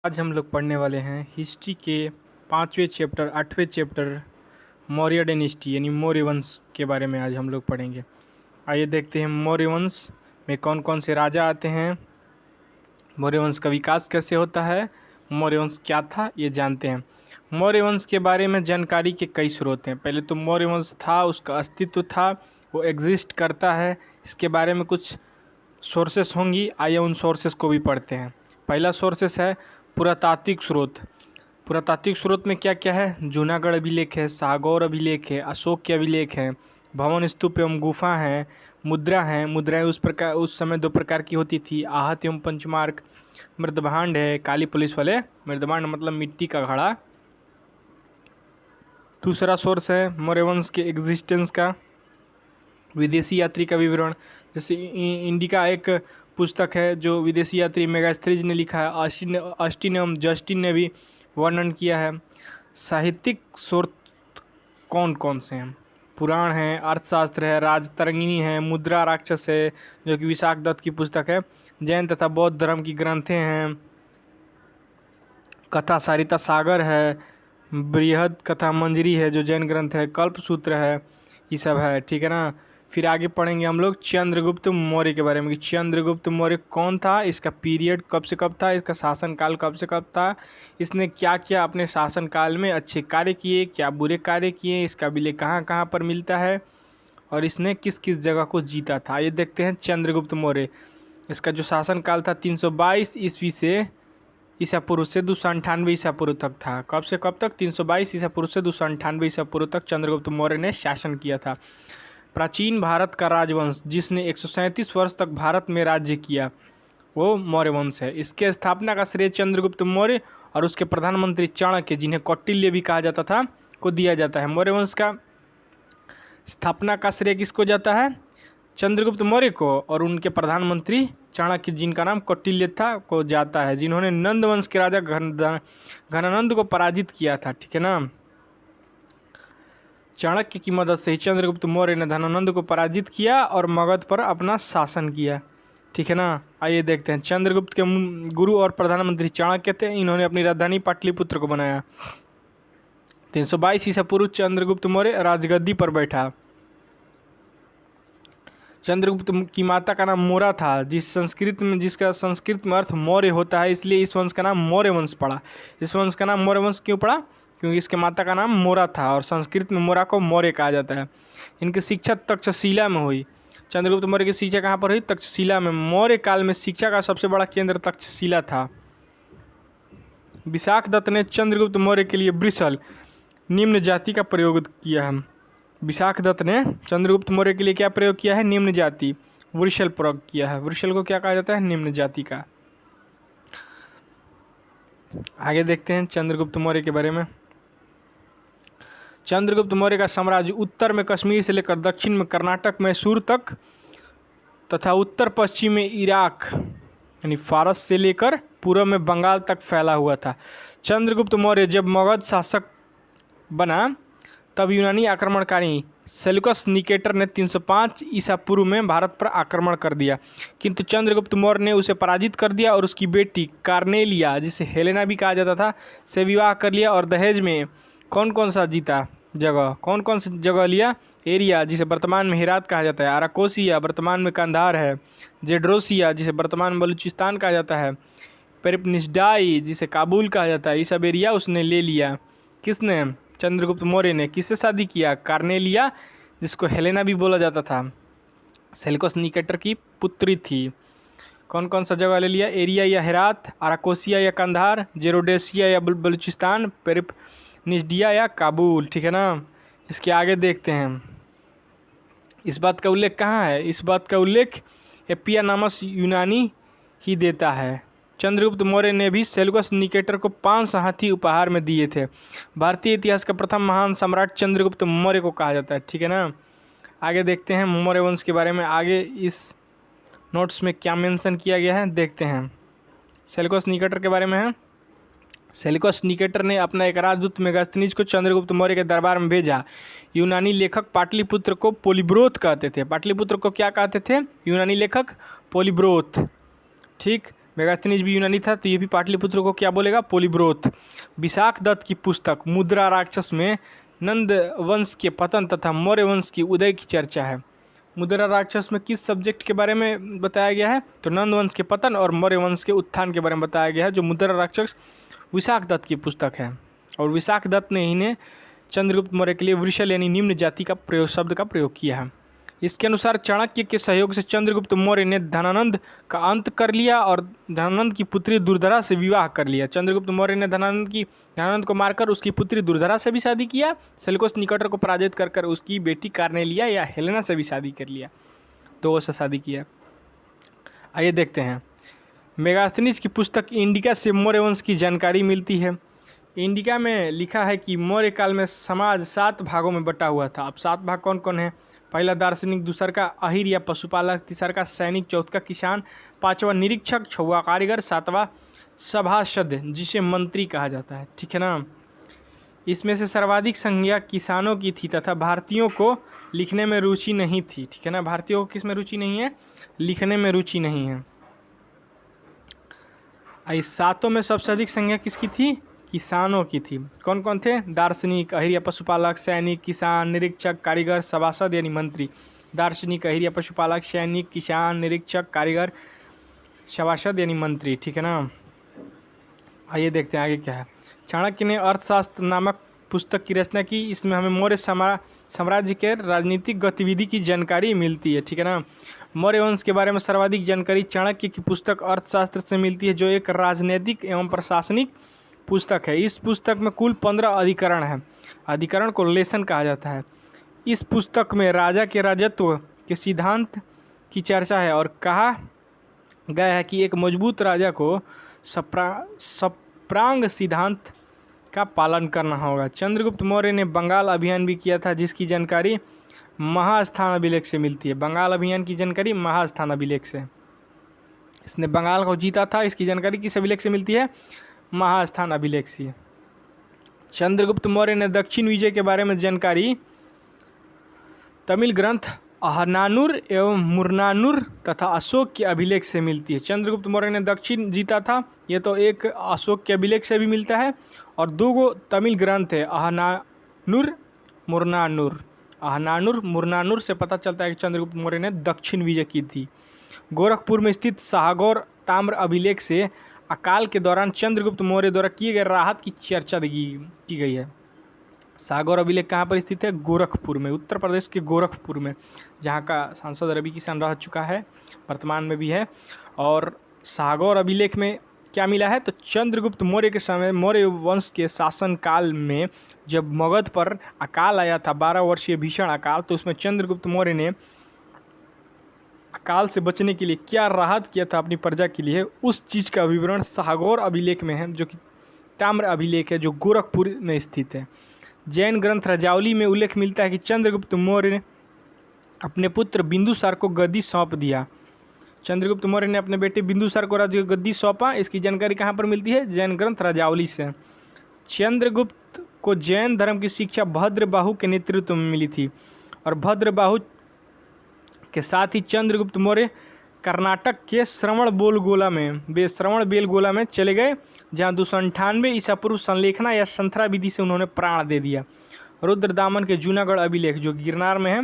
आज हम लोग पढ़ने वाले हैं हिस्ट्री के 5वें चैप्टर 8वें चैप्टर मौर्य डायनेस्टी यानी मौर्य वंश के बारे में आज हम लोग पढ़ेंगे। आइए देखते हैं मौर्य वंश में कौन कौन से राजा आते हैं, मौर्य वंश का विकास कैसे होता है, मौर्य वंश क्या था ये जानते हैं। मौर्य वंश के बारे में जानकारी के कई स्रोत हैं। पहले तो मौर्य वंश था, उसका अस्तित्व था, वो एग्जिस्ट करता है, इसके बारे में कुछ सोर्सेस होंगी। आइए उन सोर्सेस को भी पढ़ते हैं। पहला सोर्सेस है पुरातात्विक स्रोत। पुरातात्विक स्रोत में क्या क्या है? जूनागढ़ अभिलेख है, सागौर अभिलेख है, अशोक के अभिलेख हैं, भवन स्तूप एवं गुफा हैं, मुद्रा हैं। मुद्राएं उस समय दो प्रकार की होती थी, आहत एवं पंचमार्क। मृदभांड है, काली पुलिस वाले मृदभांड मतलब मिट्टी का घड़ा। दूसरा सोर्स है मौर्य वंश के एग्जिस्टेंस का विदेशी यात्री का विवरण। जैसे इंडिका एक पुस्तक है जो विदेशी यात्री मेगास्थनीज ने लिखा है। ऑस्टिन एवं जस्टिन ने भी वर्णन किया है। साहित्यिक स्रोत कौन कौन से हैं? पुराण है, अर्थशास्त्र है, राजतरंगिणी है, मुद्रा राक्षस है जो कि विशाख दत्त की पुस्तक है। जैन तथा बौद्ध धर्म की ग्रंथें हैं। कथा सारिता सागर है, बृहद कथा मंजरी है जो जैन ग्रंथ है, कल्पसूत्र है, ये सब है। ठीक है ना। फिर आगे पढ़ेंगे हम लोग चंद्रगुप्त मौर्य के बारे में कि चंद्रगुप्त मौर्य कौन था, इसका पीरियड कब से कब था, इसका शासनकाल कब से कब था, इसने क्या क्या अपने शासनकाल में अच्छे कार्य किए, क्या बुरे कार्य किए, इसका अभिलेख कहाँ कहाँ पर मिलता है और इसने किस किस जगह को जीता था। ये देखते हैं चंद्रगुप्त मौर्य। इसका जो शासनकाल था 322 ईस्वी से ईसा पूर्व से 298 ईसा पूर्व तक था। कब से कब तक? 322 ईसा पूर्व से 298 ईसा पूर्व तक चंद्रगुप्त मौर्य ने शासन किया था। प्राचीन भारत का राजवंश जिसने 137 वर्ष तक भारत में राज्य किया वो मौर्य वंश है। इसके स्थापना का श्रेय चंद्रगुप्त मौर्य और उसके प्रधानमंत्री चाणक्य, जिन्हें कौटिल्य भी कहा जाता था, को दिया जाता है। मौर्य वंश का स्थापना का श्रेय किसको जाता है? चंद्रगुप्त मौर्य को, और उनके प्रधानमंत्री चाणक्य, जिनका नाम कौटिल्य था, को जाता है, जिन्होंने नंद वंश के राजा घनानंद को पराजित किया था। ठीक है ना। चाणक्य की मदद से ही चंद्रगुप्त मौर्य ने धनानंद को पराजित किया और मगध पर अपना शासन किया। ठीक है ना। आइए देखते हैं। चंद्रगुप्त के गुरु और प्रधानमंत्री चाणक्य थे। इन्होंने अपनी राजधानी पाटलिपुत्र को बनाया। 322 ईसा पूर्व चंद्रगुप्त मौर्य राजगद्दी पर बैठा। चंद्रगुप्त की माता का नाम मोरा था, जिसका संस्कृत में अर्थ मौर्य होता है, इसलिए इस वंश का नाम मौर्य वंश पड़ा। इस वंश का नाम मौर्य वंश क्यों पड़ा? क्योंकि इसके माता का नाम मोरा था और संस्कृत में मोरा को मौर्य कहा जाता है। इनकी शिक्षा तक्षशिला में हुई। चंद्रगुप्त मौर्य की शिक्षा कहाँ पर हुई? तक्षशिला में। मौर्य काल में शिक्षा का सबसे बड़ा केंद्र तक्षशिला था। विशाख दत्त ने चंद्रगुप्त मौर्य के लिए वृषल निम्न जाति का प्रयोग किया है। विशाख दत्त ने चंद्रगुप्त मौर्य के लिए क्या प्रयोग किया है? निम्न जाति वृषल प्रयोग किया है। वृषल को क्या कहा जाता है? निम्न जाति का। आगे देखते हैं चंद्रगुप्त मौर्य के बारे में। चंद्रगुप्त मौर्य का साम्राज्य उत्तर में कश्मीर से लेकर दक्षिण में कर्नाटक मैसूर तक तथा उत्तर पश्चिम में इराक यानी फारस से लेकर पूर्व में बंगाल तक फैला हुआ था। चंद्रगुप्त मौर्य जब मगध शासक बना तब यूनानी आक्रमणकारी सेल्यूकस निकेटर ने 305 ईसा पूर्व में भारत पर आक्रमण कर दिया, किंतु चंद्रगुप्त मौर्य ने उसे पराजित कर दिया और उसकी बेटी कार्नेलिया, जिसे हेलेना भी कहा जाता था, से विवाह कर लिया। और दहेज में कौन कौन सा जीता जगह? कौन कौन सी जगह लिया? एरिया, जिसे वर्तमान में हेरात कहा जाता है, अराकोसिया वर्तमान में कंधार है, जेड्रोसिया जिसे वर्तमान में बलूचिस्तान कहा जाता है, पेरिपनिसडाई जिसे काबुल कहा जाता है, ये सब एरिया उसने ले लिया। किसने? चंद्रगुप्त मौर्य ने। किससे शादी किया? कार्नेलिया, जिसको हेलेना भी बोला जाता था, सेल्यूकस निकेटर की पुत्री थी। कौन कौन सा जगह ले लिया? एरिया या हेरात, अराकोसिया या कंधार, जेरोडेसिया या बलूचिस्तान, पेरिपनिसडिया या काबुल। ठीक है ना। इसके आगे देखते हैं। इस बात का उल्लेख कहाँ है? इस बात का उल्लेख एपिया नामक यूनानी ही देता है। चंद्रगुप्त मौर्य ने भी सेल्यूकस निकेटर को 5 हाथी उपहार में दिए थे। भारतीय इतिहास का प्रथम महान सम्राट चंद्रगुप्त मौर्य को कहा जाता है। ठीक है ना। आगे देखते हैं मौर्य वंश के बारे में। आगे इस नोट्स में क्या मेंशन किया गया है देखते हैं। सेल्यूकस निकेटर के बारे में है। सेल्यूकस निकेटर ने अपना एक राजदूत मेगास्थनीज को चंद्रगुप्त मौर्य के दरबार में भेजा। यूनानी लेखक पाटलिपुत्र को पोलिब्रोथ कहते थे। पाटलिपुत्र को क्या कहते थे? यूनानी लेखक पोलिब्रोथ। ठीक। मेगास्थनीज भी यूनानी था, तो ये भी पाटलिपुत्र को क्या बोलेगा, पोलीब्रोथ। विशाख दत्त की पुस्तक मुद्रा राक्षस में नंद वंश के पतन तथा मौर्य वंश की उदय की चर्चा है। मुद्रा राक्षस में किस सब्जेक्ट के बारे में बताया गया है, तो नंद वंश के पतन और मौर्य वंश के उत्थान के बारे में बताया गया है, जो मुद्रा राक्षस विशाख दत्त की पुस्तक है। और विशाख दत्त ने इन्हें चंद्रगुप्त मौर्य के लिए वृषल यानी निम्न जाति का प्रयोग शब्द का प्रयोग किया है। इसके अनुसार चाणक्य के सहयोग से चंद्रगुप्त मौर्य ने धनानंद का अंत कर लिया और धनानंद की पुत्री दुर्धरा से विवाह कर लिया। चंद्रगुप्त मौर्य ने धनानंद को मारकर उसकी पुत्री दुर्धरा से भी शादी किया। सेल्यूकस निकेटर को पराजित कर उसकी बेटी कार्नेलिया या हेलेना से भी शादी कर लिया, दो से शादी किया। आइए देखते हैं, मेगास्थनीज की पुस्तक इंडिका से मौर्य वंश की जानकारी मिलती है। इंडिका में लिखा है कि मौर्य काल में समाज 7 भागों में बटा हुआ था। अब 7 भाग कौन कौन है, पहला दार्शनिक, दूसरा का अहिर या पशुपालक, तीसरा का सैनिक, चौथा किसान, पांचवा निरीक्षक, छठवां कारीगर, सातवां सभासद जिसे मंत्री कहा जाता है। ठीक है ना। इसमें से सर्वाधिक संख्या किसानों की थी तथा भारतीयों को लिखने में रुचि नहीं थी। ठीक है ना, भारतीयों को किस में रुचि नहीं है, लिखने में रुचि नहीं है। इस 7 में सबसे अधिक संख्या किसकी थी, किसानों की थी। कौन कौन थे, दार्शनिक, अहिर या पशुपालक, सैनिक, किसान, निरीक्षक, कारीगर, सभासद यानी मंत्री। दार्शनिक, अहिर या पशुपालक, सैनिक, किसान, निरीक्षक, कारीगर, सभासद यानी मंत्री। ठीक है ना। आइए देखते हैं आगे क्या है। चाणक्य ने अर्थशास्त्र नामक पुस्तक की रचना की। इसमें हमें मौर्य साम्राज्य के राजनीतिक गतिविधि की जानकारी मिलती है। ठीक है ना। मौर्य वंश के बारे में सर्वाधिक जानकारी चाणक्य की पुस्तक अर्थशास्त्र से मिलती है, जो एक राजनीतिक एवं प्रशासनिक पुस्तक है। इस पुस्तक में कुल 15 अधिकरण हैं। अधिकरण को लेसन कहा जाता है। इस पुस्तक में राजा के राजत्व के सिद्धांत की चर्चा है और कहा गया है कि एक मजबूत राजा को सप्रांग सिद्धांत का पालन करना होगा। चंद्रगुप्त मौर्य ने बंगाल अभियान भी किया था, जिसकी जानकारी महास्थान अभिलेख से मिलती है। बंगाल अभियान की जानकारी महास्थान अभिलेख से, इसने बंगाल को जीता था। इसकी जानकारी किस अभिलेख से मिलती है, महास्थान अभिलेख से। चंद्रगुप्त मौर्य ने दक्षिण विजय के बारे में जानकारी तमिल ग्रंथ अहनानुर एवं मुरनानुर तथा अशोक के अभिलेख से मिलती है। चंद्रगुप्त मौर्य ने दक्षिण जीता था, ये तो एक अशोक के अभिलेख से भी मिलता है, और 2 तमिल ग्रंथ है, अहनानुर मुरनानुर। अहनानुर मुरनानुर से पता चलता है कि चंद्रगुप्त मौर्य ने दक्षिण विजय की थी। गोरखपुर में स्थित शाहगौर ताम्र अभिलेख से अकाल के दौरान चंद्रगुप्त मौर्य द्वारा किए गए राहत की चर्चा की गई है। शाहगौर अभिलेख कहाँ पर स्थित है, गोरखपुर में, उत्तर प्रदेश के गोरखपुर में, जहाँ का सांसद रवि किशन रह चुका है, वर्तमान में भी है। और शाहगौर अभिलेख में क्या मिला है, तो चंद्रगुप्त मौर्य के समय मौर्य वंश के शासनकाल में जब मगध पर अकाल आया था, 12 वर्षीय भीषण अकाल, तो उसमें चंद्रगुप्त मौर्य ने अकाल से बचने के लिए क्या राहत किया था अपनी प्रजा के लिए, उस चीज़ का विवरण शाहगौर अभिलेख में है, जो कि ताम्र अभिलेख है, जो गोरखपुर में स्थित है। जैन ग्रंथ रजावली में उल्लेख मिलता है कि चंद्रगुप्त मौर्य ने अपने पुत्र बिंदुसार को गद्दी सौंप दिया। चंद्रगुप्त मौर्य ने अपने बेटे बिंदुसार को गद्दी सौंपा। इसकी जानकारी कहाँ पर मिलती है, जैन ग्रंथ रजावली से। चंद्रगुप्त को जैन धर्म की शिक्षा भद्रबाहु के नेतृत्व में मिली थी, और भद्रबाहु के साथ ही चंद्रगुप्त मौर्य कर्नाटक के श्रवण बेलगोला में चले गए, जहाँ 298 ईसा पूर्व संलेखना या संथरा विधि से उन्होंने प्राण दे दिया। रुद्रदामन के जूनागढ़ अभिलेख, जो गिरनार में है,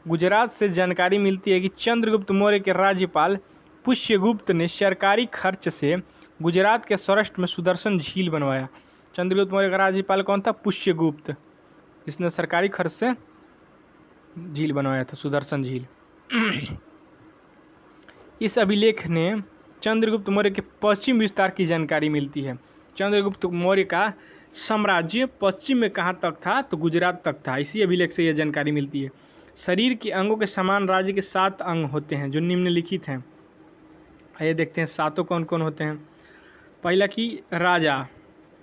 गुजरात से जानकारी मिलती है कि चंद्रगुप्त मौर्य के राज्यपाल पुष्यगुप्त ने सरकारी खर्च से गुजरात के सौराष्ट्र में सुदर्शन झील बनवाया। चंद्रगुप्त मौर्य का राज्यपाल कौन था, पुष्यगुप्त। इसने सरकारी खर्च से झील बनवाया था, सुदर्शन झील। इस अभिलेख ने चंद्रगुप्त मौर्य के पश्चिम विस्तार की जानकारी मिलती है। चंद्रगुप्त मौर्य का साम्राज्य पश्चिम में कहाँ तक था, तो गुजरात तक था। इसी अभिलेख से यह जानकारी मिलती है। शरीर के अंगों के समान राज्य के 7 अंग होते हैं, जो निम्नलिखित हैं। आइए देखते हैं 7 कौन कौन होते हैं। पहला कि राजा,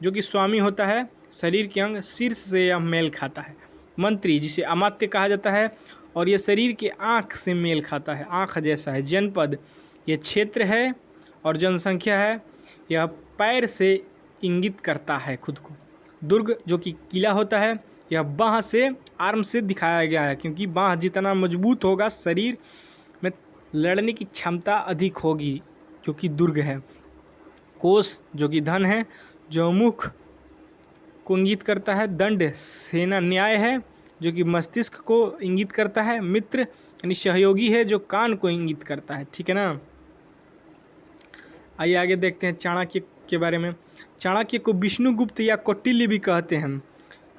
जो कि स्वामी होता है। शरीर के अंग, शीर्ष से यह मेल खाता है। मंत्री, जिसे अमात्य कहा जाता है, और यह शरीर के आँख से मेल खाता है, आँख जैसा है। जनपद, यह क्षेत्र है, और जनसंख्या है, यह पैर से इंगित करता है खुद को। दुर्ग, जो कि किला होता है, यह बाँह से, आर्म से दिखाया गया है, क्योंकि बाँह जितना मजबूत होगा शरीर में लड़ने की क्षमता अधिक होगी, जो कि दुर्ग है। कोष जो कि धन है, जो मुख को इंगित करता है, दंड सेना न्याय है जो कि मस्तिष्क को इंगित करता है, मित्र यानी सहयोगी है जो कान को इंगित करता है। ठीक है ना। आइए आगे देखते हैं चाणक्य के बारे में। चाणक्य को विष्णुगुप्त या कौटिल्य भी कहते हैं।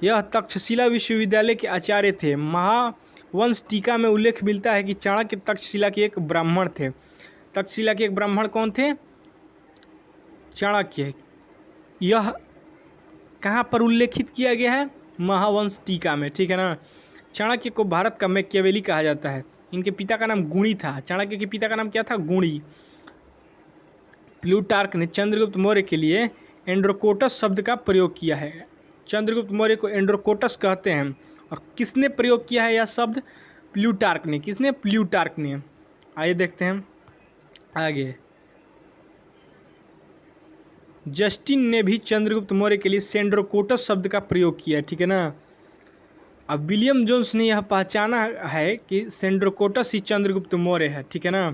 यह तक्षशिला विश्वविद्यालय के आचार्य थे। महावंश टीका में उल्लेख मिलता है कि चाणक्य तक्षशिला के एक ब्राह्मण थे। तक्षशिला के एक ब्राह्मण कौन थे? चाणक्य। यह कहाँ पर उल्लेखित किया गया है? महावंश टीका में। ठीक है ना। चाणक्य को भारत का मैकियावेली कहा जाता है। इनके पिता का नाम गुणी था। चाणक्य के पिता का नाम क्या था? गुणी। प्लूटार्क ने चंद्रगुप्त मौर्य के लिए एंड्रोकोटस शब्द का प्रयोग किया है। चंद्रगुप्त मौर्य को एंड्रोकोटस कहते हैं। और किसने प्रयोग किया है यह शब्द? प्लूटार्क ने। किसने? प्लूटार्क ने। आइए देखते हैं आगे। जस्टिन ने भी चंद्रगुप्त मौर्य के लिए सेंड्रोकोटस शब्द का प्रयोग किया। ठीक है ना। अब विलियम जोन्स ने यह पहचाना है कि सेंड्रोकोटस ही चंद्रगुप्त मौर्य है। ठीक है ना।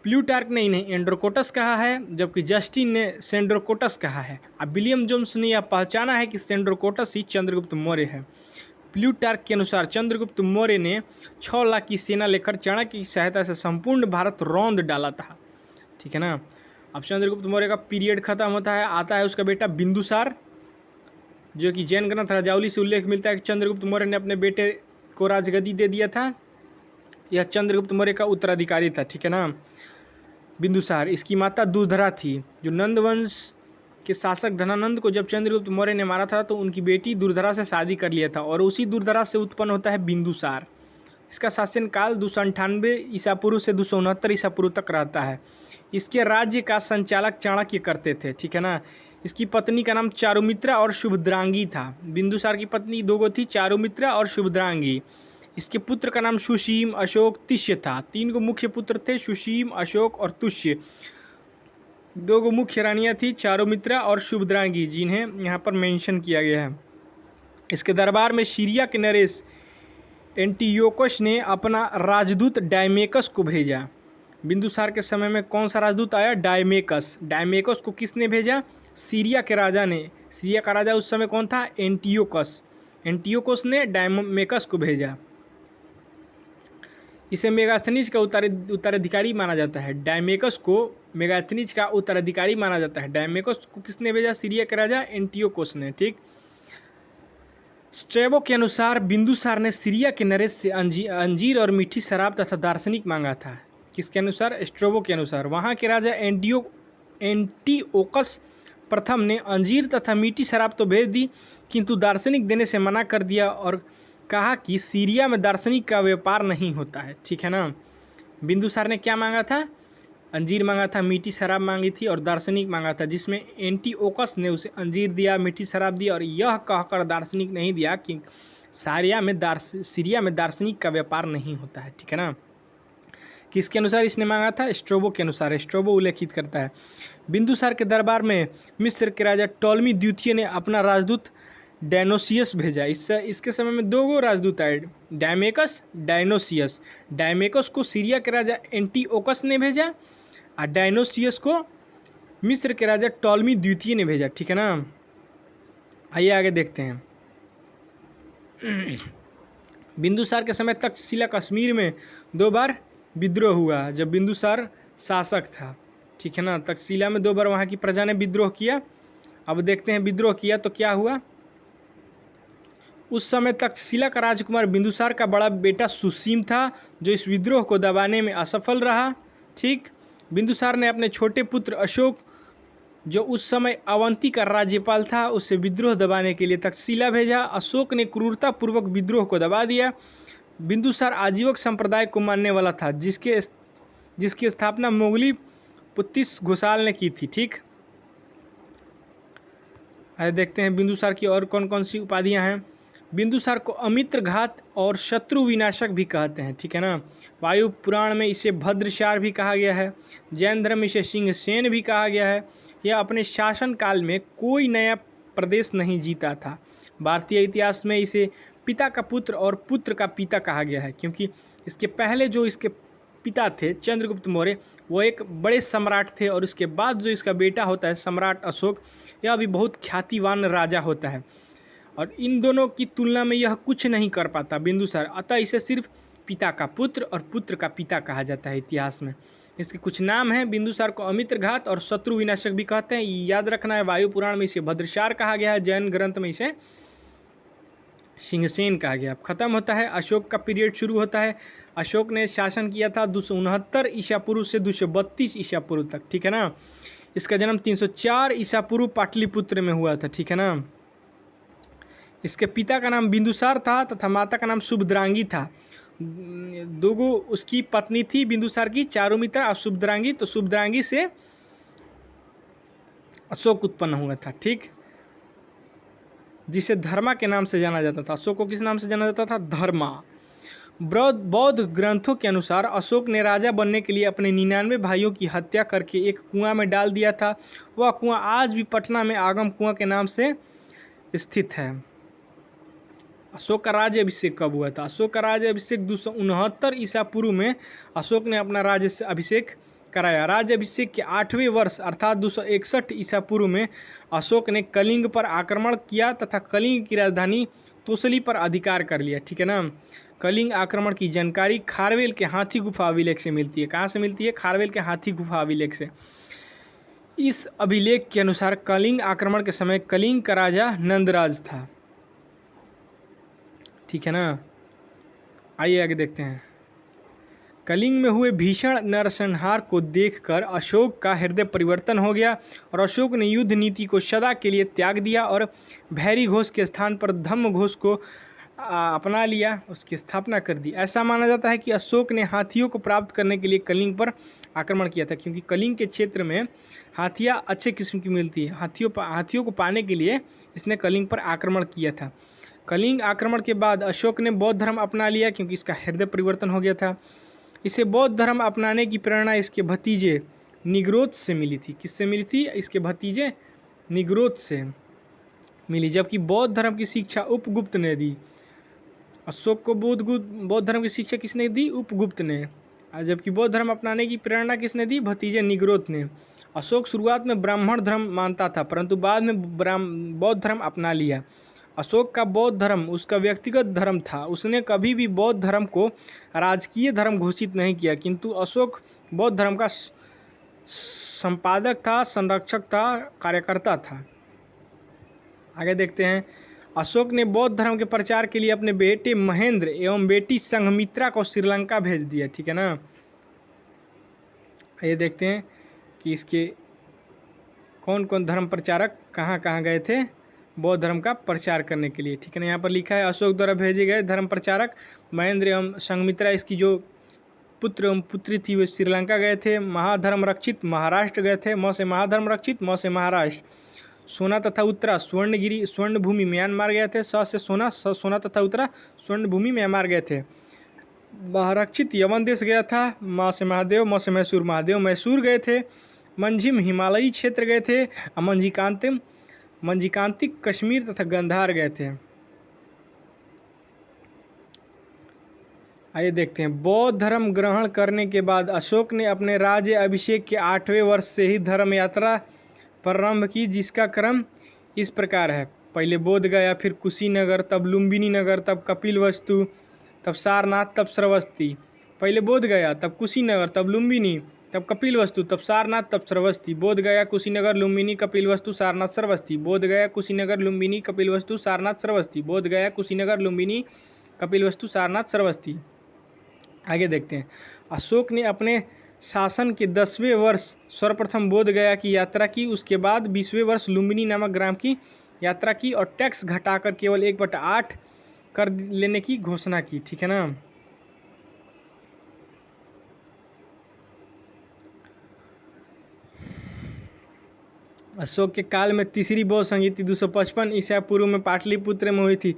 प्लूटार्क ने इन्हें एंड्रोकोटस कहा है, जबकि जस्टिन ने सेंड्रोकोटस कहा है। अब विलियम जोन्स ने यह पहचाना है कि सेंड्रोकोटस ही चंद्रगुप्त मौर्य है। प्लूटार्क के अनुसार चंद्रगुप्त मौर्य ने 6 लाख की सेना लेकर चाणक्य की सहायता से संपूर्ण भारत रौंद डाला था। ठीक है ना। अब चंद्रगुप्त मौर्य का पीरियड खत्म होता है, आता है उसका बेटा बिंदुसार, जो कि जैन ग्रंथ राजावली से उल्लेख मिलता है कि चंद्रगुप्त मौर्य ने अपने बेटे को राजगद्दी दे दिया था। यह चंद्रगुप्त मौर्य का उत्तराधिकारी था। ठीक है ना। बिंदुसार, इसकी माता दुर्धरा थी। जो नंद वंश के शासक धनानंद को जब चंद्रगुप्त मौर्य ने मारा था तो उनकी बेटी दुर्धरा से शादी कर लिया था और उसी दुर्धरा से उत्पन्न होता है बिंदुसार। इसका शासनकाल 298 ईसा पूर्व से 269 ईसा पूर्व तक रहता है। इसके राज्य का संचालक चाणक्य करते थे। ठीक है ना। इसकी पत्नी का नाम चारुमित्रा और शुभद्रांगी था। बिंदुसार की पत्नी 2 थी, चारुमित्रा और शुभद्रांगी। इसके पुत्र का नाम सुशीम, अशोक, तुष्य था। 3 मुख्य पुत्र थे, सुशीम, अशोक और तुष्य। 2 मुख्य रानियां थी, चारुमित्रा और शुभद्रांगी, जिन्हें यहाँ पर मेंशन किया गया है। इसके दरबार में सीरिया के नरेश एंटियोकस ने अपना राजदूत डायमेकस को भेजा। बिंदुसार के समय में कौन सा राजदूत आया? डायमेकस। डायमेकस को किसने भेजा? सीरिया के राजा ने। सीरिया का राजा उस समय कौन था? एंटियोकस। एंटियोकस ने डायमेकस को भेजा। इसे मेगास्थनीज का उत्तराधिकारी माना जाता है। डायमेकस को मेगास्थनीज का उत्तराधिकारी माना जाता है। डायमेकस को किसने भेजा? सीरिया के राजा एंटियोकस ने। ठीक। स्ट्रेबो के अनुसार बिंदुसार ने सीरिया के नरेश से अंजीर और मीठी शराब तथा दार्शनिक मांगा था। किसके अनुसार? स्ट्रेबो के अनुसार। वहाँ के राजा एंटिओकस प्रथम ने अंजीर तथा मीठी शराब तो भेज दी, किंतु दार्शनिक देने से मना कर दिया और कहा कि सीरिया में दार्शनिक का व्यापार नहीं होता है। ठीक है ना। बिंदुसार ने क्या मांगा था? अंजीर मांगा था, मीठी शराब मांगी थी और दार्शनिक मांगा था, जिसमें एंटिओकस ने उसे अंजीर दिया, मीठी शराब दी और यह कहकर दार्शनिक नहीं दिया कि सीरिया में दार्शनिक का व्यापार नहीं होता है। ठीक है ना। किसके अनुसार इसने मांगा था? स्ट्रोबो के अनुसार। स्ट्रोबो उल्लेखित करता है। बिंदुसार के दरबार में मिस्र के राजा टॉलमी द्वितीय ने अपना राजदूत डायनोसियस भेजा। इसके समय में 2 राजदूत आए, डायमेकस, डायनोसियस। डायमेकस को सीरिया के राजा एंटिओकस ने भेजा और डायनोसियस को मिस्र के राजा टॉलमी द्वितीय ने भेजा। ठीक है ना। आइए आगे देखते हैं। बिंदुसार के समय तक्षशिला कश्मीर में 2 बार विद्रोह हुआ जब बिंदुसार शासक था। ठीक है ना। तक्षशिला में 2 बार वहाँ की प्रजा ने विद्रोह किया। अब देखते हैं विद्रोह किया तो क्या हुआ। उस समय तक्षशिला का राजकुमार बिंदुसार का बड़ा बेटा सुसीम था, जो इस विद्रोह को दबाने में असफल रहा। ठीक। बिंदुसार ने अपने छोटे पुत्र अशोक, जो उस समय अवंती का राज्यपाल था, उसे विद्रोह दबाने के लिए तक्षशिला भेजा। अशोक ने क्रूरतापूर्वक विद्रोह को दबा दिया। बिंदुसार आजीवक संप्रदाय को मानने वाला था, जिसकी स्थापना मोगली पुत्तिस घोषाल ने की थी। ठीक। आइए देखते हैं बिंदुसार की और कौन कौन सी उपाधियां हैं। बिंदुसार को अमित्र घात और शत्रु विनाशक भी कहते हैं। ठीक है ना। वायु पुराण में इसे भद्रशार भी कहा गया है। जैन धर्म में इसे सिंहसेन भी कहा गया है। यह अपने शासनकाल में कोई नया प्रदेश नहीं जीता था। भारतीय इतिहास में इसे पिता का पुत्र और पुत्र का पिता कहा गया है, क्योंकि इसके पहले जो इसके पिता थे चंद्रगुप्त मौर्य, वो एक बड़े सम्राट थे, और उसके बाद जो इसका बेटा होता है सम्राट अशोक, यह भी बहुत ख्यातिवान राजा होता है, और इन दोनों की तुलना में यह कुछ नहीं कर पाता बिंदुसार। अतः इसे सिर्फ पिता का पुत्र और पुत्र का पिता कहा जाता है इतिहास में। इसके कुछ नाम हैं, बिंदुसार को अमित्रघात और शत्रु विनाशक भी कहते हैं, याद रखना है। वायु पुराण में इसे भद्रसार कहा गया है, जैन ग्रंथ में इसे सिंहसेन कहा गया। खत्म होता है, अशोक का पीरियड शुरू होता है। अशोक ने शासन किया था 269 ईसा पूर्व से 232 ईसा पूर्व तक, ठीक है ना। इसका जन्म 304 ईसा पूर्व पाटलिपुत्र में हुआ था, ठीक है ना। इसके पिता का नाम बिंदुसार था तथा माता का नाम सुभद्रांगी था। दोगो उसकी पत्नी थी बिंदुसार की, चारुमित्रा और सुभद्रांगी। तो सुभद्रांगी से अशोक उत्पन्न हुआ था, ठीक, जिसे धर्मा के नाम से जाना जाता था। अशोक को किस नाम से जाना जाता था? धर्मा। बौद्ध ग्रंथों के अनुसार अशोक ने राजा बनने के लिए अपने 99 भाइयों की हत्या करके एक कुआं में डाल दिया था। वह कुआं आज भी पटना में आगम कुआं के नाम से स्थित है। अशोक का राज्य अभिषेक कब हुआ था? अशोक का राज्य अभिषेक 269 ईसा पूर्व में अशोक ने अपना राज्य अभिषेक कराया। राज्य अभिषेक के 8वें वर्ष अर्थात 261 ईसा पूर्व में अशोक ने कलिंग पर आक्रमण किया तथा कलिंग की राजधानी तोसली पर अधिकार कर लिया, ठीक है ना। कलिंग आक्रमण की जानकारी खारवेल के हाथी गुफा अभिलेख से मिलती है। कहाँ से मिलती है? खारवेल के हाथी गुफा अभिलेख से। इस अभिलेख के अनुसार कलिंग आक्रमण के समय कलिंग का राजा नंदराज था, ठीक है ना। आइए आगे देखते हैं। कलिंग में हुए भीषण नरसंहार को देखकर अशोक का हृदय परिवर्तन हो गया और अशोक ने युद्ध नीति को सदा के लिए त्याग दिया और भैरी घोष के स्थान पर धम्म घोष को अपना लिया, उसकी स्थापना कर दी। ऐसा माना जाता है कि अशोक ने हाथियों को प्राप्त करने के लिए कलिंग पर आक्रमण किया था, क्योंकि कलिंग के क्षेत्र में हाथियाँ अच्छे किस्म की मिलती है। हाथियों को पाने के लिए इसने कलिंग पर आक्रमण किया था। कलिंग आक्रमण के बाद अशोक ने बौद्ध धर्म अपना लिया, क्योंकि इसका हृदय परिवर्तन हो गया था। इसे बौद्ध धर्म अपनाने की प्रेरणा इसके भतीजे निग्रोध से मिली थी। किससे मिली थी? इसके भतीजे निग्रोध से मिली। जबकि बौद्ध धर्म की शिक्षा उपगुप्त ने दी। अशोक को बौद्ध धर्म की शिक्षा किसने दी? उपगुप्त ने। जबकि बौद्ध धर्म अपनाने की प्रेरणा किसने दी? भतीजे निग्रोध ने। अशोक शुरुआत में ब्राह्मण धर्म मानता था, परंतु बाद में बौद्ध धर्म अपना लिया। अशोक का बौद्ध धर्म उसका व्यक्तिगत धर्म था। उसने कभी भी बौद्ध धर्म को राजकीय धर्म घोषित नहीं किया, किंतु अशोक बौद्ध धर्म का संपादक था, संरक्षक था, कार्यकर्ता था। आगे देखते हैं। अशोक ने बौद्ध धर्म के प्रचार के लिए अपने बेटे महेंद्र एवं बेटी संघमित्रा को श्रीलंका भेज दिया, ठीक है ना। ये देखते हैं कि इसके कौन कौन धर्म प्रचारक कहाँ कहाँ गए थे बौद्ध धर्म का प्रचार करने के लिए, ठीक है ना। यहाँ पर लिखा है अशोक द्वारा भेजे गए धर्म प्रचारक महेंद्र एवं संघमित्रा, इसकी जो पुत्र एवं पुत्री थी वे श्रीलंका गए थे। महाधर्म रक्षित महाराष्ट्र गए थे। म से महाधर्म रक्षित, म से महाराष्ट्र। सोना तथा उत्तरा स्वर्णगिरी स्वर्ण भूमि म्यांमार गए थे। स से सोना, सोना तथा उत्तरा स्वर्ण भूमि म्यांमार गए थे। महारक्षित यवन देश गया था। म से महादेव, म से मैसूर, महादेव मैसूर गए थे। मंझिम हिमालयी क्षेत्र गए थे। मंजिकांतिक कश्मीर तथा गंधार गए थे। आइए देखते हैं। बौद्ध धर्म ग्रहण करने के बाद अशोक ने अपने राज्य अभिषेक के 8वें वर्ष से ही धर्म यात्रा प्रारंभ की, जिसका क्रम इस प्रकार है। पहले बोध गया, फिर कुशीनगर, तब लुम्बिनी नगर, तब कपिलवस्तु, तब सारनाथ, तब श्रावस्ती। पहले बोध गया, तब कुशीनगर, तब लुम्बिनी, तब कपिलवस्तु, तब सारनाथ, तब श्रावस्ती। बोध गया, कुशीनगर, लुम्बिनी, कपिलवस्तु, सारनाथ, श्रावस्ती। बोध गया, कुशीनगर, लुम्बिनी, कपिलवस्तु, सारनाथ, श्रावस्ती। बोध गया, कुशीनगर, लुम्बिनी, कपिलवस्तु, सारनाथ, श्रावस्ती। आगे देखते हैं। अशोक ने अपने शासन के 10वें वर्ष सर्वप्रथम बोध गया की यात्रा की। उसके बाद 20वें वर्ष लुम्बिनी नामक ग्राम की यात्रा की और टैक्स घटाकर केवल 1/8 कर लेने की घोषणा की, ठीक है ना। अशोक के काल में तीसरी बौद्ध संगीति 255 ईसा पूर्व में पाटलिपुत्र में हुई थी,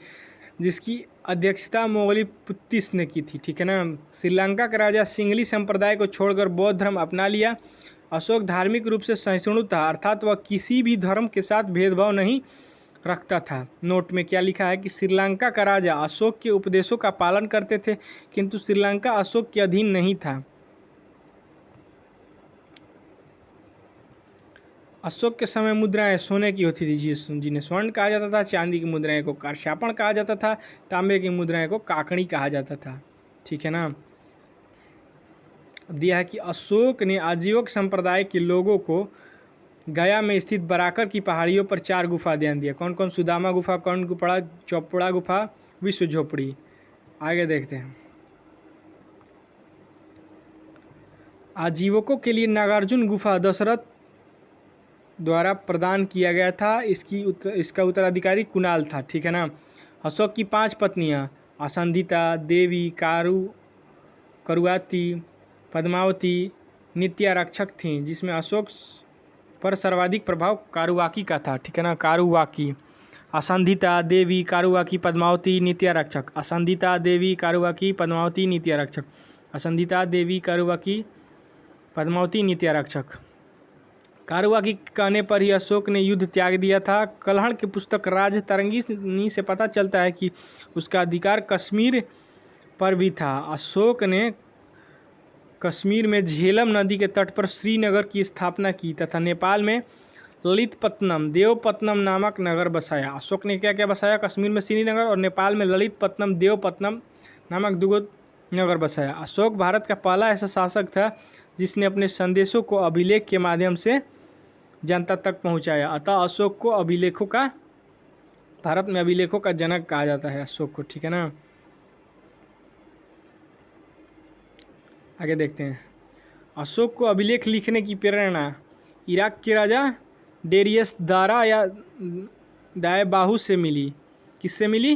जिसकी अध्यक्षता मोगलीपुत्तिस ने की थी, ठीक है ना। श्रीलंका का राजा सिंगली संप्रदाय को छोड़कर बौद्ध धर्म अपना लिया। अशोक धार्मिक रूप से सहिष्णु था, अर्थात वह किसी भी धर्म के साथ भेदभाव नहीं रखता था। नोट में क्या लिखा है कि श्रीलंका का राजा अशोक के उपदेशों का पालन करते थे, किंतु श्रीलंका अशोक के अधीन नहीं था। अशोक के समय मुद्राएं सोने की होती थी जिन्हें स्वर्ण कहा जाता था, चांदी की मुद्राएं को कारशापण कहा जाता था, तांबे की मुद्राएं को काकड़ी कहा जाता था। ठीक है ना। अब दिया है कि अशोक ने आजीवक संप्रदाय के लोगों को गया में स्थित बराकर की पहाड़ियों पर 4 गुफा ध्यान दिया। कौन कौन? सुदामा गुफा, कर्ण गुफा, चौपड़ा गुफा, विश्व झोपड़ी। आगे देखते हैं। आजीवकों के लिए नागार्जुन गुफा दशरथ द्वारा प्रदान किया गया था। इसका उत्तराधिकारी कुणाल था। ठीक है ना। अशोक की 5 पत्नियां असंधिता, देवी, करुआती, पद्मावती, नित्यारक्षक थीं, जिसमें अशोक पर सर्वाधिक प्रभाव कारुवाकी का था। ठीक है ना। कारुवाकी, असंधिता, देवी, कारुवाकी, पद्मावती, नित्यारक्षक। असंधिता, देवी, कारुवाकी, पद्मावती, नित्यारक्षक। असंधिता, देवी, कारुवाकी, पद्मावती, नित्यारक्षक। कारुवाकी कहने पर ही अशोक ने युद्ध त्याग दिया था। कल्हण की पुस्तक राजतरंगिणी से पता चलता है कि उसका अधिकार कश्मीर पर भी था। अशोक ने कश्मीर में झेलम नदी के तट पर श्रीनगर की स्थापना की तथा नेपाल में ललितपत्तनम, देवपत्तनम नामक नगर बसाया। अशोक ने क्या क्या बसाया? कश्मीर में श्रीनगर और नेपाल में ललितपत्तनम, देवपत्तनम नामक 2 नगर बसाया। अशोक भारत का पहला ऐसा शासक था जिसने अपने संदेशों को अभिलेख के माध्यम से जनता तक पहुंचाया। अतः अशोक को भारत में अभिलेखों का जनक कहा जाता है अशोक को। ठीक है ना। आगे देखते हैं। अशोक को अभिलेख लिखने की प्रेरणा इराक के राजा डेरियस दारा या दाएबाहु से मिली। किससे मिली?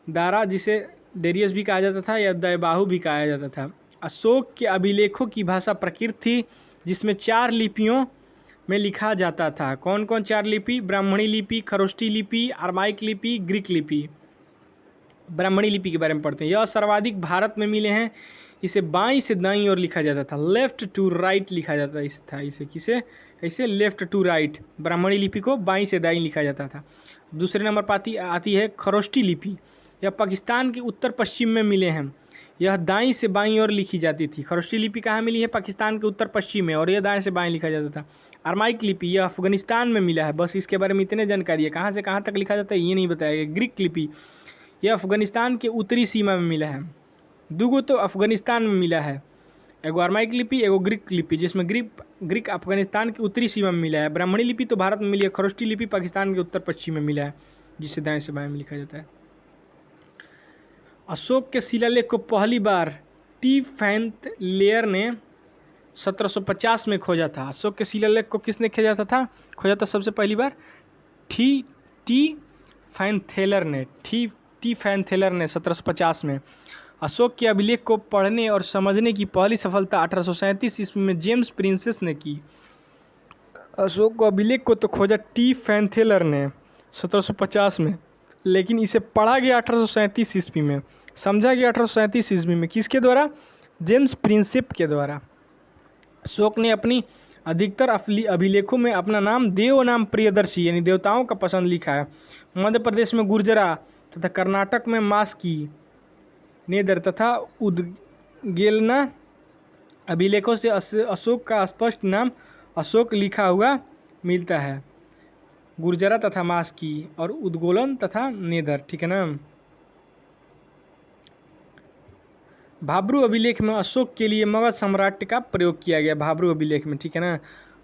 दारा, जिसे डेरियस भी कहा जाता था या दाएबाहु भी कहा जाता था। अशोक के अभिलेखों की भाषा प्राकृत थी, जिसमें 4 लिपियों में लिखा जाता था। कौन कौन 4 लिपि? ब्राह्मणी लिपि, खरोष्टी लिपि, अरमाइक लिपि, ग्रीक लिपि। ब्राह्मणी लिपि के बारे में पढ़ते हैं। यह सर्वाधिक भारत में मिले हैं। इसे बाईं से दाईं ओर लिखा जाता था, लेफ्ट टू राइट लिखा जाता था। इसे कैसे? Left to right. ब्राह्मणी लिपि को बाईं से दाईं लिखा जाता था। दूसरे नंबर पर आती है खरोष्टी लिपि। यह पाकिस्तान के उत्तर पश्चिम में मिले हैं। यह दाईं से बाईं ओर लिखी जाती थी। खरोष्टी लिपि कहाँ मिली है? पाकिस्तान के उत्तर पश्चिम में, और यह दाएं से बाएं लिखा जाता था। अरमाइक लिपि यह अफगानिस्तान में मिला है। बस इसके बारे में इतने जानकारी है। कहाँ से कहाँ तक लिखा जाता है ये नहीं बताया गया। ग्रीक लिपि यह अफगानिस्तान के उत्तरी सीमा में मिला है। 2 तो अफगानिस्तान में मिला है, एगो अरमाइक लिपि, एगो ग्रीक लिपि, जिसमें ग्रीक अफगानिस्तान की उत्तरी सीमा में मिला है। ब्राह्मणी लिपि तो भारत में मिली है। खरोष्टी लिपि पाकिस्तान के उत्तर पश्चिम में मिला है, जिसे दाएं से बाएं में लिखा जाता है। अशोक के शिलालेख को पहली बार टी फैंथ लेयर ने 1750 में खोजा था। अशोक के शिलालेख को किसने खोजा था सबसे पहली बार? टी फैंथेलर ने 1750 में। अशोक के अभिलेख को पढ़ने और समझने की पहली सफलता 1837 ईस्वी में जेम्स प्रिंसेस ने की। अशोक को अभिलेख को तो खोजा टी फैंथेलर ने 1750 में, लेकिन इसे पढ़ा गया 1837 ईस्वी में, समझा गया 1837 ईस्वी में। किसके द्वारा? जेम्स प्रिंसेप के द्वारा। अशोक ने अपनी अधिकतर अभिलेखों में अपना नाम देव नाम प्रियदर्शी यानी देवताओं का पसंद लिखा है। मध्य प्रदेश में गुर्जरा तथा कर्नाटक में मास्की, नेदर तथा उदगेलना अभिलेखों से अशोक का स्पष्ट नाम अशोक लिखा हुआ मिलता है। गुर्जरा तथा मास्की और उद्गोलन तथा नेदर। ठीक है ना। भाब्रू अभिलेख में अशोक के लिए मगध साम्राज्य का प्रयोग किया गया। भाब्रू अभिलेख में। ठीक है ना।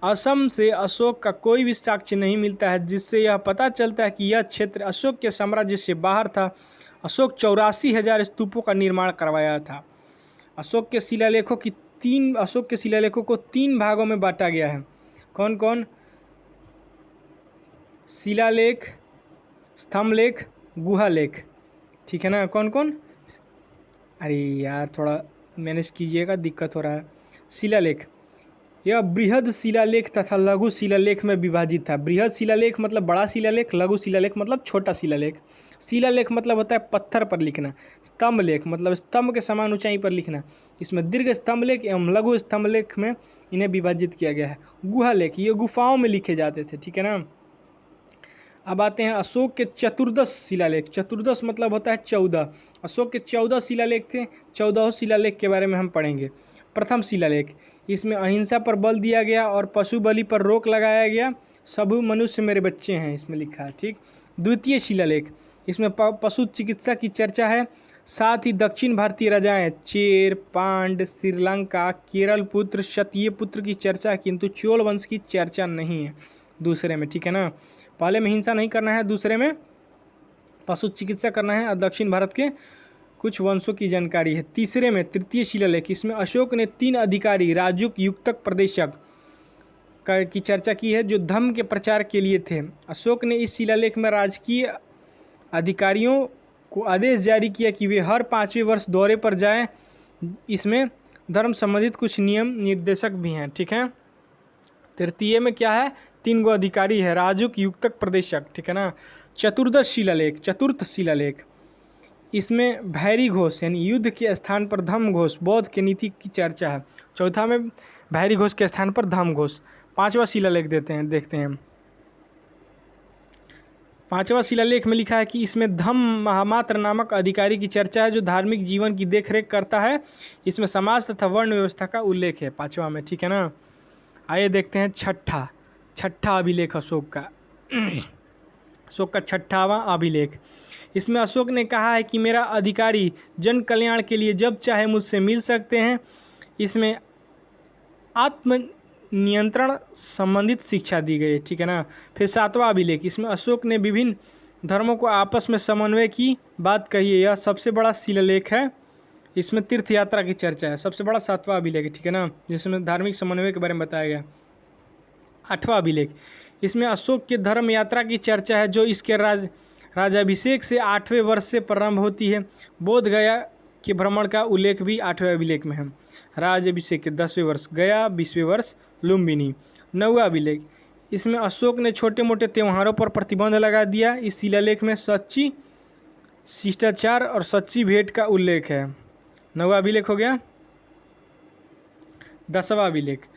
असम से अशोक का कोई भी साक्ष्य नहीं मिलता है, जिससे यह पता चलता है कि यह क्षेत्र अशोक के साम्राज्य से बाहर था। अशोक 84,000 स्तूपों का निर्माण करवाया था। अशोक के शिलालेखों को 3 भागों में बांटा गया है। कौन कौन? शिलालेख, स्तंभलेख, गुहालेख। ठीक है ना। कौन कौन? अरे यार थोड़ा मैनेज कीजिएगा, दिक्कत हो रहा है। शिलालेख यह बृहद शिलालेख तथा लघु शिलालेख में विभाजित था। बृहद शिलालेख मतलब बड़ा शिलालेख, लघु शिलालेख मतलब छोटा शिलालेख। शिलालेख मतलब होता है पत्थर पर लिखना। स्तंभलेख मतलब स्तंभ के समान ऊंचाई पर लिखना। इसमें दीर्घ स्तंभलेख एवं लघु स्तंभलेख में इन्हें विभाजित किया गया है। गुहालेख ये गुफाओं में लिखे जाते थे। ठीक है ना। अब आते हैं अशोक के 14 शिलालेख। 14 मतलब होता है 14। अशोक के 14 शिलालेख थे। 14 शिलालेख के बारे में हम पढ़ेंगे। प्रथम शिलालेख इसमें अहिंसा पर बल दिया गया और पशु बलि पर रोक लगाया गया। सब मनुष्य मेरे बच्चे हैं, इसमें लिखा है। ठीक। द्वितीय शिलालेख, इसमें पशु चिकित्सा की चर्चा है। साथ ही दक्षिण भारतीय राजाएं चेर, पांड, श्रीलंका, केरल पुत्र, क्षत्रिय पुत्र की चर्चा, किंतु चोल वंश की चर्चा नहीं है दूसरे में। ठीक है ना, पहले में हिंसा नहीं करना है, दूसरे में पशु चिकित्सा करना है और दक्षिण भारत के कुछ वंशों की जानकारी है। तीसरे में तृतीय शिलालेख, इसमें अशोक ने 3 अधिकारी राजुक, युक्तक, प्रदेशक की चर्चा की है जो धर्म के प्रचार के लिए थे। अशोक ने इस शिलालेख में राजकीय अधिकारियों को आदेश जारी किया कि वे हर 5वें वर्ष दौरे पर जाएं। इसमें धर्म संबंधित कुछ नियम निर्देशक भी हैं। ठीक है, तृतीय में क्या है, 3 गो अधिकारी है, राजुक, युक्तक, प्रदेशक। ठीक है ना। चतुर्थ शिलालेख, इसमें भैरी घोष यानी युद्ध के स्थान पर धम्म घोष, बौद्ध के नीति की चर्चा है। चौथा में भैरी घोष के स्थान पर धम्म घोष। 5वां शिलालेख देखते हैं। 5वां शिलालेख में लिखा है कि इसमें धम्म महामात्र नामक अधिकारी की चर्चा है जो धार्मिक जीवन की देखरेख करता है। इसमें समाज तथा वर्ण व्यवस्था का उल्लेख है 5वां में। ठीक है ना। आइए देखते हैं छठा अभिलेख अशोक का। अशोक का 6वां अभिलेख, इसमें अशोक ने कहा है कि मेरा अधिकारी जन कल्याण के लिए जब चाहे मुझसे मिल सकते हैं। इसमें आत्म नियंत्रण संबंधित शिक्षा दी गई है। ठीक है ना। फिर 7वां अभिलेख, इसमें अशोक ने विभिन्न धर्मों को आपस में समन्वय की बात कही है। यह सबसे बड़ा शिलालेख है। इसमें तीर्थ यात्रा की चर्चा है। सबसे बड़ा 7वां अभिलेख है। ठीक है ना, जिसमें धार्मिक समन्वय के बारे में बताया गया। 8वां अभिलेख, इसमें अशोक के धर्म यात्रा की चर्चा है जो इसके राजाभिषेक से 8वें वर्ष से प्रारंभ होती है। बोध गया के भ्रमण का उल्लेख भी 8वें अभिलेख में है। राजाभिषेक के 10वें वर्ष गया, 20वें वर्ष लुम्बिनी। 9वां अभिलेख, इसमें अशोक ने छोटे मोटे त्योहारों पर प्रतिबंध लगा दिया। इस शिलालेख में सच्ची शिष्टाचार और सच्ची भेंट का उल्लेख है। 9वां अभिलेख हो गया। 10वां अभिलेख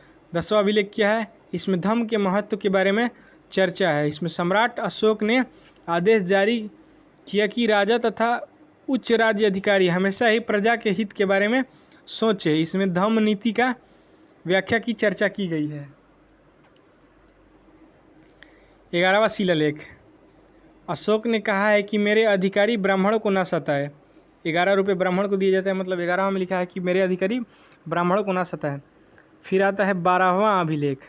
क्या है, इसमें धम्म के महत्व के बारे में चर्चा है। इसमें सम्राट अशोक ने आदेश जारी किया कि राजा तथा उच्च राज्य अधिकारी हमेशा ही प्रजा के हित के बारे में सोचे। इसमें धम्म नीति का व्याख्या की चर्चा की गई है। 11वां शिलालेख, अशोक ने कहा है कि मेरे अधिकारी ब्राह्मणों को न सताए। 11 रुपये ब्राह्मण को दिए जाते हैं, मतलब 11वां में लिखा है कि मेरे अधिकारी ब्राह्मणों को न सताए। फिर आता है 12वां अभिलेख।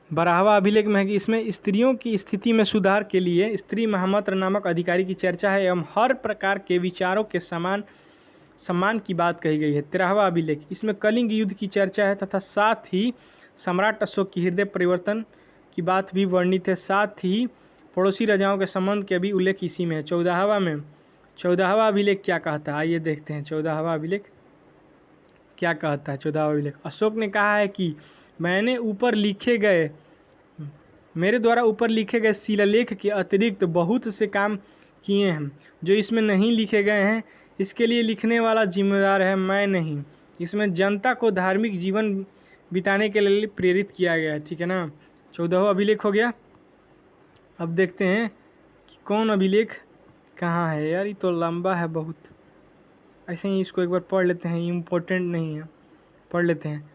12वां अभिलेख में है कि इसमें स्त्रियों की स्थिति में सुधार के लिए स्त्री महामंत्र नामक अधिकारी की चर्चा है एवं हर प्रकार के विचारों के सम्मान की बात कही गई है। 13वां अभिलेख, इसमें कलिंग युद्ध की चर्चा है तथा साथ ही सम्राट अशोक की हृदय परिवर्तन की बात भी वर्णित है। साथ ही पड़ोसी राजाओं के संबंध के भी उल्लेख इसी में है। 14वां अभिलेख क्या कहता है, आइए देखते हैं 14वां अभिलेख क्या कहता है। 14वां अभिलेख, अशोक ने कहा है कि मेरे द्वारा ऊपर लिखे गए शिलालेख के अतिरिक्त बहुत से काम किए हैं जो इसमें नहीं लिखे गए हैं। इसके लिए लिखने वाला जिम्मेदार है, मैं नहीं। इसमें जनता को धार्मिक जीवन बिताने के लिए प्रेरित किया गया है। ठीक है ना। 14वां अभिलेख हो गया। अब देखते हैं कि कौन अभिलेख कहाँ है। यार ये तो लंबा है बहुत, ऐसे ही इसको एक बार पढ़ लेते हैं, इम्पोर्टेंट नहीं है, पढ़ लेते हैं।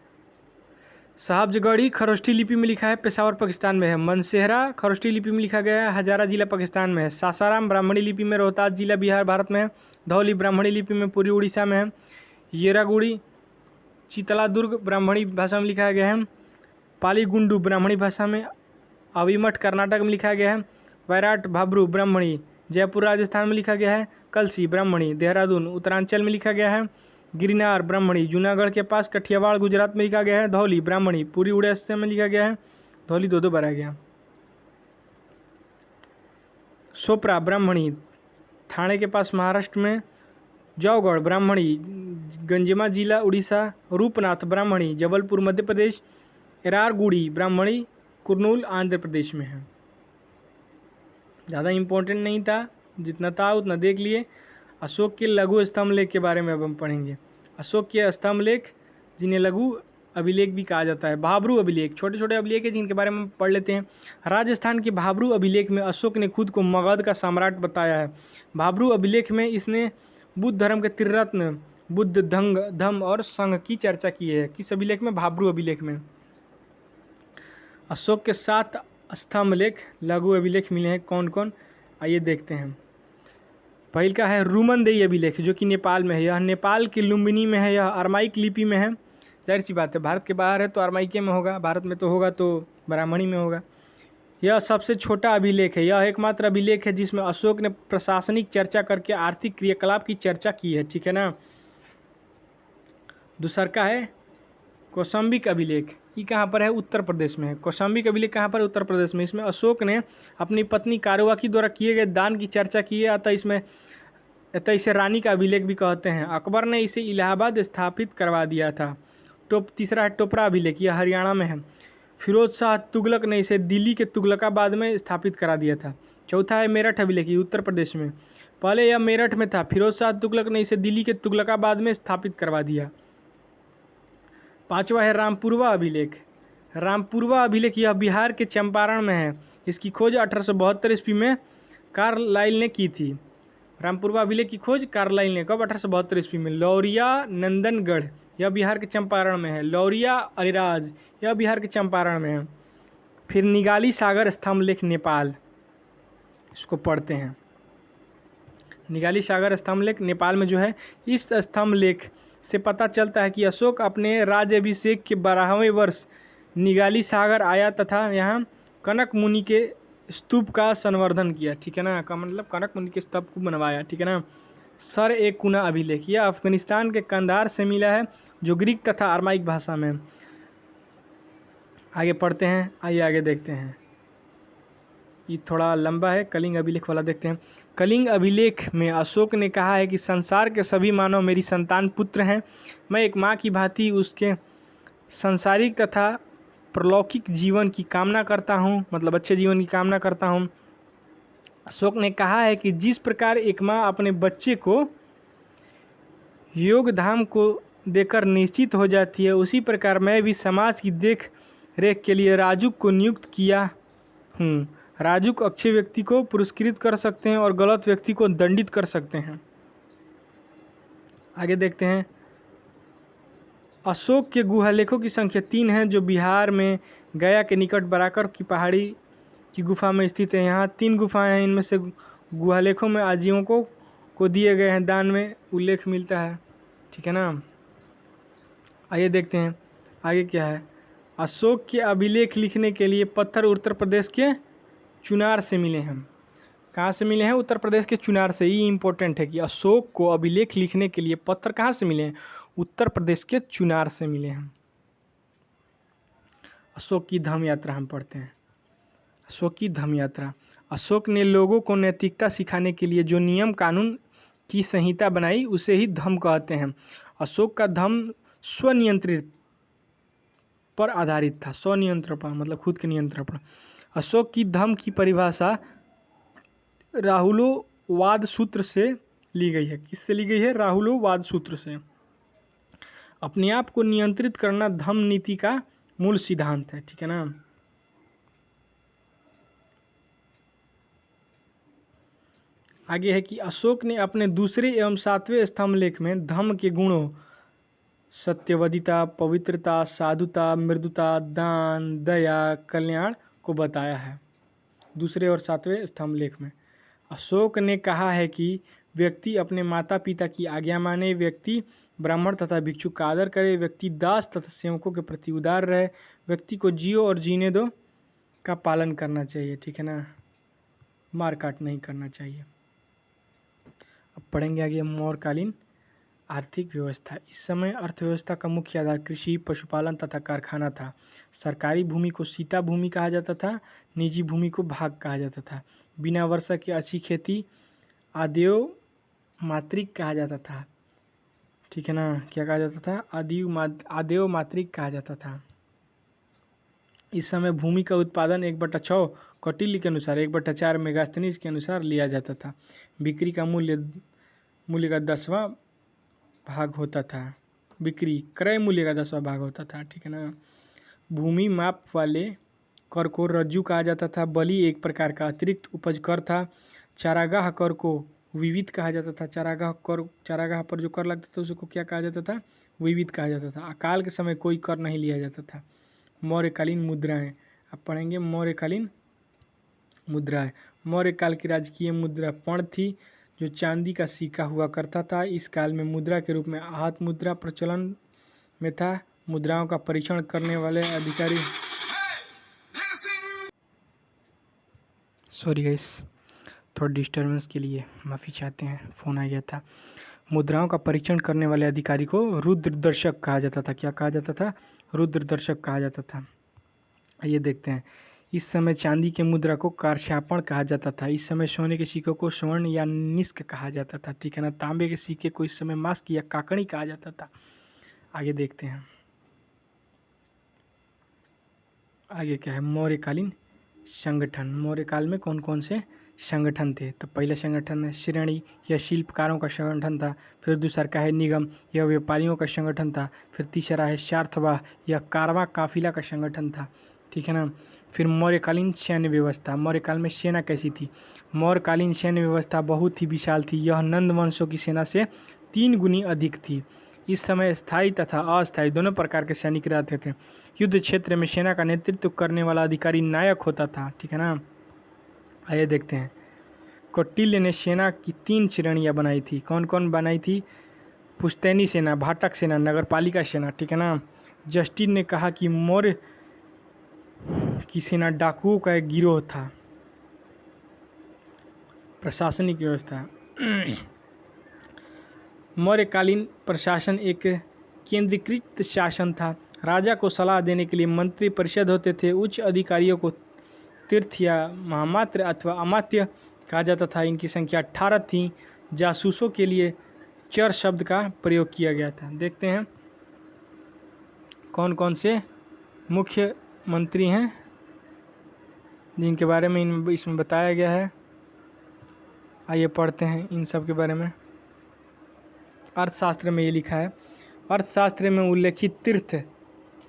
साहबजगढ़ी खरोष्ठी लिपि में लिखा है, पेशावर पाकिस्तान में है। मनसेहरा खरोष्ठी लिपि में लिखा गया है, हजारा जिला पाकिस्तान में है। सासाराम ब्राह्मणी लिपि में रोहतास जिला बिहार भारत में है। धौली ब्राह्मणी लिपि में पूरी उड़ीसा में है। येरागुड़ी चितलादुर्ग ब्राह्मणी भाषा में लिखा गया है। पालीगुंडू ब्राह्मणी भाषा में अविमठ कर्नाटक में लिखा गया है। वैराट भाब्रू ब्राह्मणी जयपुर राजस्थान में लिखा गया है। कलसी ब्राह्मणी देहरादून उत्तरांचल में लिखा गया है। गिरनार ब्राह्मणी जूनागढ़ के पास कठियावाड़ गुजरात में लिखा गया है। धौली ब्राह्मणी पूरी उड़ीसा में लिखा गया है। धौली दो बार आ गया। सोपरा ब्राह्मणी थाने के पास महाराष्ट्र में। जौगढ़ ब्राह्मणी गंजमा जिला उड़ीसा। रूपनाथ ब्राह्मणी जबलपुर मध्य प्रदेश। एरारगुड़ी ब्राह्मणी कुर्नूल आंध्र प्रदेश में है। ज़्यादा इम्पोर्टेंट नहीं था, जितना था उतना देख लिए। अशोक के लघु स्तंभ लेख के बारे में अब हम पढ़ेंगे। अशोक के स्तंभ लेख जिन्हें लघु अभिलेख भी कहा जाता है। भाब्रू अभिलेख छोटे छोटे अभिलेख है जिनके बारे में पढ़ लेते हैं। राजस्थान के भाब्रू अभिलेख में अशोक ने खुद को मगध का सम्राट बताया है। भाब्रू अभिलेख में इसने बुद्ध धर्म के त्रिरत्न बुद्ध, धंग, धम्म और संघ की चर्चा की है। किस अभिलेख में? भाब्रू अभिलेख में। अशोक के 7 स्तंभ लेख, लघु अभिलेख मिले हैं कौन कौन? आइए देखते हैं। पहल का है रुमनदेही अभिलेख, जो कि नेपाल में है। यह नेपाल के लुम्बिनी में है। यह अरमाइक लिपि में है। जाहिर सी बात है, भारत के बाहर है तो अरमाइके में होगा, भारत में तो होगा तो ब्राह्मणी में होगा। यह सबसे छोटा अभिलेख है। यह एकमात्र अभिलेख है जिसमें अशोक ने प्रशासनिक चर्चा करके आर्थिक क्रियाकलाप की चर्चा की है, ठीक है ना। दूसरा का है कौशाम्बिक अभिलेख। ये कहाँ पर है? उत्तर प्रदेश में है। कौशाम्बिक अभिलेख कहाँ पर है? उत्तर प्रदेश में। इसमें अशोक ने अपनी पत्नी कारुवाकी द्वारा किए गए दान की चर्चा की है, अतः इसे रानी का अभिलेख भी कहते हैं। अकबर ने इसे इलाहाबाद स्थापित करवा दिया था। तीसरा है टोपरा अभिलेख, यह हरियाणा में है। फिरोज शाह तुगलक ने इसे दिल्ली के तुगलकाबाद में स्थापित करा दिया था। चौथा है मेरठ अभिलेख, ये उत्तर प्रदेश में। पहले यह मेरठ में था, फिरोज शाह तुगलक ने इसे दिल्ली के तुगलकाबाद में स्थापित करवा दिया। पांचवा है रामपुरवा अभिलेख। रामपुरवा अभिलेख यह बिहार के चंपारण में है। इसकी खोज 1872 ईस्वी में कार्लाइल ने की थी। रामपुरवा अभिलेख की खोज कार्लाइल ने कब? 1872 ईस्वी में। लौरिया नंदनगढ़, यह बिहार के चंपारण में है। लौरिया अलिराज, यह बिहार के चंपारण में है। फिर निगाली सागर स्तंभ लेख, नेपाल, इसको पढ़ते हैं। निगाली सागर स्तंभ लेख नेपाल में जो है, इस स्तंभ लेख से पता चलता है कि अशोक अपने राज्याभिषेक के 12वें वर्ष निगाली सागर आया तथा यहाँ कनक मुनि के स्तूप का संवर्धन किया, ठीक है ना। का मतलब कनक मुनि के स्तूप को बनवाया, ठीक है ना। सर ए कुना अभिलेख, यह अफगानिस्तान के कंधार से मिला है, जो ग्रीक तथा अरमाइक भाषा में। आगे पढ़ते हैं, आइए आगे देखते हैं। ये थोड़ा लंबा है, कलिंग अभिलेख वाला देखते हैं। कलिंग अभिलेख में अशोक ने कहा है कि संसार के सभी मानव मेरी संतान पुत्र हैं। मैं एक माँ की भांति उसके सांसारिक तथा परलौकिक जीवन की कामना करता हूँ, मतलब अच्छे जीवन की कामना करता हूँ। अशोक ने कहा है कि जिस प्रकार एक माँ अपने बच्चे को योग धाम को देकर निश्चित हो जाती है, उसी प्रकार मैं भी समाज की देख रेख के लिए राजुक को नियुक्त किया हूँ। राजुक अच्छे व्यक्ति को पुरस्कृत कर सकते हैं और गलत व्यक्ति को दंडित कर सकते हैं। आगे देखते हैं। अशोक के गुहालेखों की संख्या 3 है, जो बिहार में गया के निकट बराकर की पहाड़ी की गुफा में स्थित है। यहाँ 3 गुफाएं हैं। इनमें से गुहालेखों में आजीवकों को दिए गए हैं दान में उल्लेख मिलता है, ठीक है ना। आइए देखते हैं आगे क्या है। अशोक के अभिलेख लिखने के लिए पत्थर उत्तर प्रदेश के चुनार से मिले हैं। कहाँ से मिले हैं? उत्तर प्रदेश के चुनार से। ये इंपॉर्टेंट है कि अशोक को अभिलेख लिखने के लिए पत्थर कहाँ से मिले हैं? उत्तर प्रदेश के चुनार से मिले हैं। अशोक की धम्म यात्रा हम पढ़ते हैं। अशोक की धम्म यात्रा। अशोक ने लोगों को नैतिकता सिखाने के लिए जो नियम कानून की संहिता बनाई, उसे ही धम्म कहते हैं। अशोक का धम्म स्वनियंत्रित पर आधारित था। स्वनियंत्रण पर मतलब खुद के नियंत्रण पर। अशोक की धम्म की परिभाषा राहुलोवाद सूत्र से ली गई है। किससे ली गई है? राहुलोवाद सूत्र से। अपने आप को नियंत्रित करना धम्म नीति का मूल सिद्धांत है, ठीक है ना। आगे है कि अशोक ने अपने दूसरे एवं 7वें स्तंभ लेख में धम्म के गुणों सत्यवदिता, पवित्रता, साधुता, मृदुता, दान, दया, कल्याण को बताया है। दूसरे और 7वें स्तंभ लेख में अशोक ने कहा है कि व्यक्ति अपने माता पिता की आज्ञा माने, व्यक्ति ब्राह्मण तथा भिक्षु का आदर करे, व्यक्ति दास तथा सेवकों के प्रति उदार रहे, व्यक्ति को जियो और जीने दो का पालन करना चाहिए, ठीक है ना। मार काट नहीं करना चाहिए। अब पढ़ेंगे आगे मौर्यकालीन आर्थिक व्यवस्था। इस समय अर्थव्यवस्था का मुख्य आधार कृषि, पशुपालन तथा कारखाना था। सरकारी भूमि को सीता भूमि कहा जाता था, निजी भूमि को भाग कहा जाता था। बिना वर्षा की अच्छी खेती आदेव मातृक कहा जाता था, ठीक है ना। क्या कहा जाता था? आदेव मातृक कहा जाता था। इस समय भूमि का उत्पादन 1/6 कौटिल्य के अनुसार 1/4 मेगास्थनीज के अनुसार लिया जाता था। बिक्री का मूल्य का 10वां भाग होता था। बिक्री क्रय मूल्य का 10वां भाग होता था, ठीक है ना। भूमि माप वाले कर को रज्जू कहा जाता था। बलि एक प्रकार का अतिरिक्त उपज कर था। चारागाह कर को विविध कहा जाता था। चारागाह पर जो कर लगता था उसको क्या कहा जाता था? विविध कहा जाता था। अकाल के समय कोई कर नहीं लिया जाता था। मौर्यकालीन मुद्राएं, आप पढ़ेंगे मौर्यकालीन मुद्राएं। मौर्य काल की राजकीय मुद्रा पर्ण थी, जो चांदी का सिक्का हुआ करता था। इस काल में मुद्रा के रूप में आहत मुद्रा प्रचलन में था। मुद्राओं का परीक्षण करने वाले अधिकारी, सॉरी गाइस, थोड़ा डिस्टर्बेंस के लिए माफ़ी चाहते हैं, फ़ोन आ गया था। मुद्राओं का परीक्षण करने वाले अधिकारी को रुद्रदर्शक कहा जाता था। क्या कहा जाता था? रुद्रदर्शक कहा जाता था। आइए देखते हैं। इस समय चांदी के मुद्रा को कारछापण कहा जाता था। इस समय सोने के सिक्कों को स्वर्ण या निष्क कहा जाता था, ठीक है ना। तांबे के सिक्के को इस समय मास्क या काकड़ी कहा जाता था। आगे देखते हैं, आगे क्या है? मौर्यकालीन संगठन। मौर्यकाल में कौन कौन से संगठन थे? तो पहला संगठन है श्रेणी, यह शिल्पकारों का संगठन था। फिर दूसरा का है निगम, यह व्यापारियों का संगठन था। फिर तीसरा है सार्थवाह, यह कारवां काफिला का संगठन था, ठीक है ना। फिर मौर्यकालीन सैन्य व्यवस्था। मौर्यकाल में सेना कैसी थी? मौर्यकालीन सैन्य व्यवस्था बहुत ही विशाल थी। यह नंद वंशों की सेना से 3 गुनी अधिक थी। इस समय स्थायी तथा अस्थायी दोनों प्रकार के सैनिक रहते थे। युद्ध क्षेत्र में सेना का नेतृत्व करने वाला अधिकारी नायक होता था, ठीक है ना। आइए देखते हैं। कौटिल्य ने सेना की 3 श्रेणियां बनाई थी। कौन कौन बनाई थी? पुश्तैनी सेना, भाटक सेना, नगरपालिका सेना, ठीक है ना। जस्टिन ने कहा कि मौर्य की सेना डाकुओं का एक गिरोह था। प्रशासनिक व्यवस्था। मौर्यकालीन प्रशासन एक केंद्रीकृत शासन था। राजा को सलाह देने के लिए मंत्री परिषद होते थे। उच्च अधिकारियों को तीर्थ या महामात्र अथवा अमात्य कहा जाता था। इनकी संख्या 18 थी। जासूसों के लिए चर शब्द का प्रयोग किया गया था। देखते हैं कौन कौन से मुख्य मंत्री हैं जिनके बारे में इसमें बताया गया है। आइए पढ़ते हैं इन सब के बारे में। अर्थशास्त्र में ये लिखा है, अर्थशास्त्र में उल्लेखित तीर्थ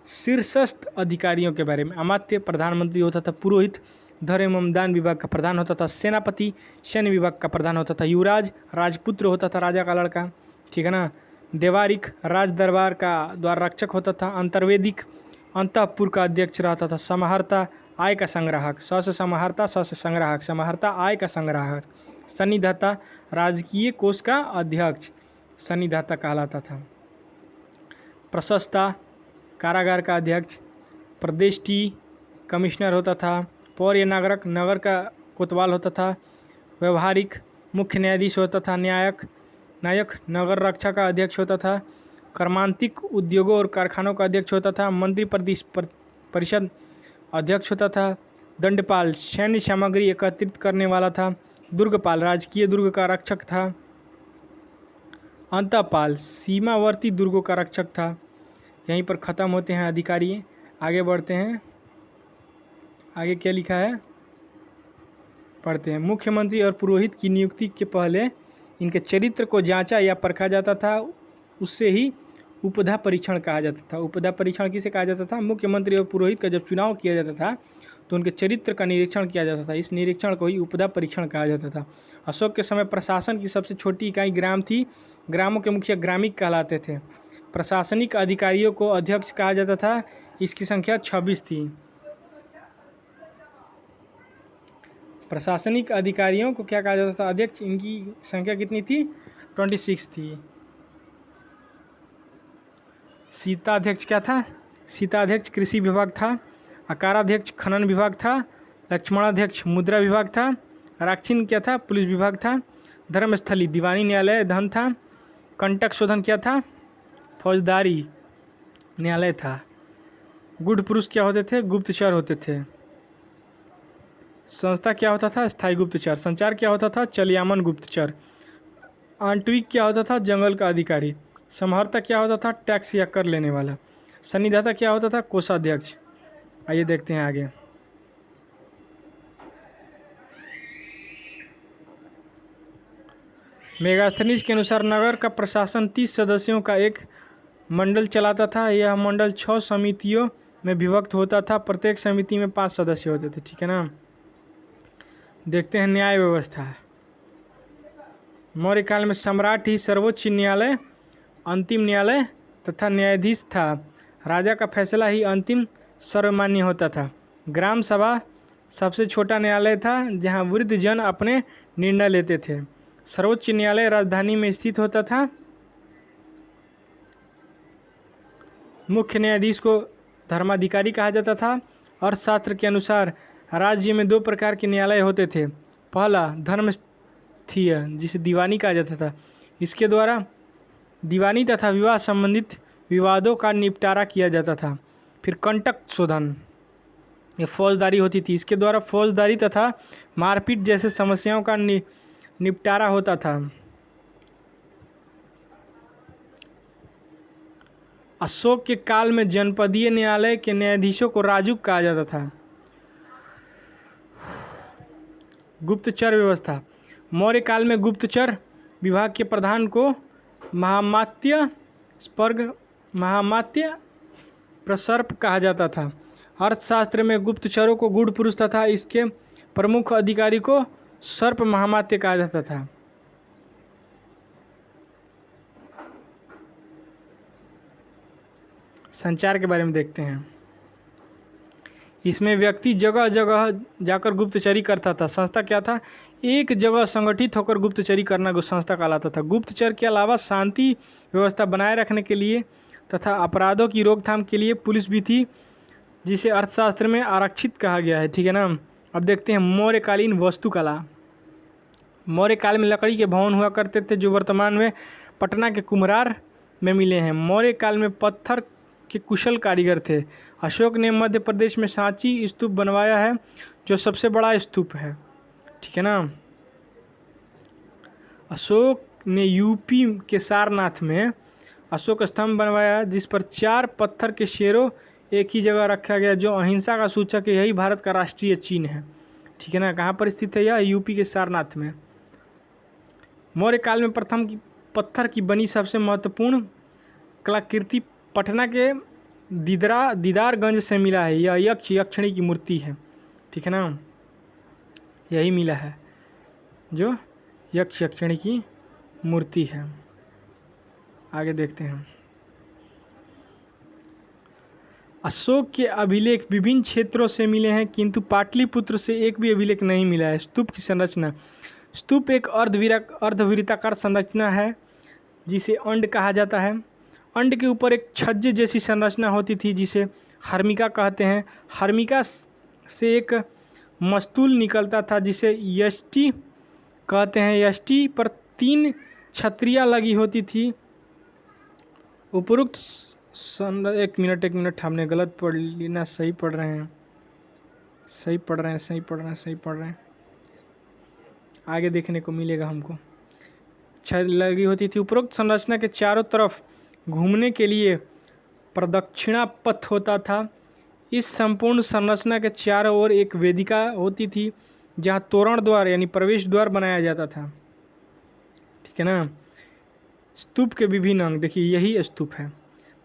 शीर्षस्थ अधिकारियों के बारे में। अमात्य प्रधानमंत्री होता था। पुरोहित धर्म एवं दान विभाग का प्रधान होता था। सेनापति सैन्य विभाग का प्रधान होता था। युवराज राजपुत्र होता था, राजा का लड़का, ठीक है ना। देवारिक राज दरबार का द्वार रक्षक होता था। अंतर्वेदिक अंतःपुर का अध्यक्ष रहता था। समाहर्ता आय का संग्राहक, स से समाहर्ता, स से संग्राहक, समाहर्ता आय का संग्राहक। सन्निधाता राजकीय कोष का अध्यक्ष, सन्निधाता कहलाता था। प्रशस्ता कारागार का अध्यक्ष। प्रदेष्टि कमिश्नर होता था। पौर्य नागरक नगर का कोतवाल होता था। व्यवहारिक मुख्य न्यायाधीश होता था। नायक नगर रक्षा का अध्यक्ष होता था। कर्मांतिक उद्योगों और कारखानों का अध्यक्ष होता था। मंत्री परिषद अध्यक्ष होता था। दंडपाल सैन्य सामग्री एकत्रित करने वाला था। दुर्गपाल राजकीय दुर्ग का रक्षक था। अंतःपाल सीमावर्ती दुर्गों का रक्षक था। यहीं पर ख़त्म होते हैं अधिकारी। आगे बढ़ते हैं, आगे क्या लिखा है पढ़ते हैं। मुख्यमंत्री और पुरोहित की नियुक्ति के पहले इनके चरित्र को जांचा या परखा जाता था। उससे ही उपधा परीक्षण कहा जाता था। उपधा परीक्षण किसे कहा जाता था? मुख्यमंत्री और पुरोहित का जब चुनाव किया जाता था तो उनके चरित्र का निरीक्षण किया जाता था। इस निरीक्षण को ही उपधा परीक्षण कहा जाता था। अशोक के समय प्रशासन की सबसे छोटी इकाई ग्राम थी। ग्रामों के मुखिया ग्रामिक कहलाते थे। प्रशासनिक अधिकारियों को अध्यक्ष कहा जाता था। इसकी संख्या 26 थी। प्रशासनिक अधिकारियों को क्या कहा जाता था? अध्यक्ष। इनकी संख्या कितनी थी? 26 थी। सीताध्यक्ष क्या था? सीताध्यक्ष कृषि विभाग था। अकाराध्यक्ष खनन विभाग था। लक्ष्मणाध्यक्ष मुद्रा विभाग था। राक्षिन क्या था? पुलिस विभाग था। धर्मस्थली दीवानी न्यायालय धन था। कंटक शोधन क्या था? फौजदारी न्यायालय था। गुड़ पुरुष क्या होते थे? गुप्तचर होते थे। संस्था क्या होता था? स्थायी गुप्तचर। संचार क्या होता था? चलियामन गुप्तचर। आंतरिक क्या होता था? जंगल का अधिकारी। समहर्ता क्या होता था? टैक्स या कर लेने वाला। सन्निधाता क्या होता था? कोषाध्यक्ष। आइए देखते हैं आगे। मेगास्थनीज के अनुसार नगर का प्रशासन 30 सदस्यों का एक मंडल चलाता था। यह मंडल 6 समितियों में विभक्त होता था। प्रत्येक समिति में 5 सदस्य होते थे, ठीक है ना। देखते हैं न्याय व्यवस्था। मौर्य काल में सम्राट ही सर्वोच्च न्यायालय, अंतिम न्यायालय तथा न्यायाधीश था। राजा का फैसला ही अंतिम सर्वमान्य होता था। ग्राम सभा सबसे छोटा न्यायालय था जहां वृद्ध जन अपने निर्णय लेते थे। सर्वोच्च न्यायालय राजधानी में स्थित होता था। मुख्य न्यायाधीश को धर्माधिकारी कहा जाता था। अर्थशास्त्र के अनुसार राज्य में 2 प्रकार के न्यायालय होते थे। पहला धर्मस्थीय, जिसे दीवानी कहा जाता था। इसके द्वारा दीवानी तथा विवाह संबंधित विवादों का निपटारा किया जाता था। फिर कंटक शोधन, ये फौजदारी होती थी। इसके द्वारा फौजदारी तथा मारपीट जैसे समस्याओं का निपटारा होता था। अशोक के काल में जनपदीय न्यायालय के न्यायाधीशों को राजुक कहा जाता था। गुप्तचर व्यवस्था, मौर्य काल में गुप्तचर विभाग के प्रधान को महामात्य प्रसर्प कहा जाता था। अर्थशास्त्र में गुप्तचरों को गूढ़ पुरुष तथा इसके प्रमुख अधिकारी को सर्प महामात्य कहा जाता था। संचार के बारे में देखते हैं। इसमें व्यक्ति जगह जगह जाकर गुप्तचरी करता था। संस्था क्या था? एक जगह संगठित होकर गुप्तचरी करना संस्था कहलाता था। गुप्तचर के अलावा शांति व्यवस्था बनाए रखने के लिए तथा अपराधों की रोकथाम के लिए पुलिस भी थी, जिसे अर्थशास्त्र में आरक्षित कहा गया है। ठीक है ना। अब देखते हैं मौर्यकालीन वास्तुकला। मौर्य काल में लकड़ी के भवन हुआ करते थे, जो वर्तमान में पटना के कुम्हरार में मिले हैं। मौर्य काल में पत्थर के कुशल कारीगर थे। अशोक ने मध्य प्रदेश में सांची स्तूप बनवाया है, जो सबसे बड़ा स्तूप है। ठीक है ना। अशोक ने यूपी के सारनाथ में अशोक स्तंभ बनवाया, जिस पर 4 पत्थर के शेरों एक ही जगह रखा गया, जो अहिंसा का सूचक है। यही भारत का राष्ट्रीय चिन्ह है। ठीक है ना। कहाँ पर स्थित है यह? यूपी के सारनाथ में। मौर्य काल में प्रथम पत्थर की बनी सबसे महत्वपूर्ण कलाकृति पटना के दीदारगंज से मिला है। यह यक्षिणी की मूर्ति है। ठीक है ना। यही मिला है जो यक्षिणी की मूर्ति है। आगे देखते हैं। अशोक के अभिलेख विभिन्न क्षेत्रों से मिले हैं, किंतु पाटलिपुत्र से एक भी अभिलेख नहीं मिला है। स्तूप की संरचना। स्तूप एक अर्धवृत्ताकार संरचना है, जिसे अंड कहा जाता है। अंड के ऊपर एक छज्जे जैसी संरचना होती थी, जिसे हर्मिका कहते हैं। हर्मिका से एक मस्तूल निकलता था, जिसे यष्टि कहते हैं। यष्टि पर 3 छतरियाँ लगी होती थी। उपरोक्त एक मिनट हमने गलत पढ़ ली ना। सही पढ़ रहे हैं। आगे देखने को मिलेगा हमको। छत लगी होती थी। उपरोक्त संरचना के चारों तरफ घूमने के लिए प्रदक्षिणा पथ होता था। इस संपूर्ण संरचना के चारों ओर एक वेदिका होती थी, जहां तोरण द्वार यानी प्रवेश द्वार बनाया जाता था। ठीक है ना। स्तूप के विभिन्न अंग देखिए, यही स्तूप है,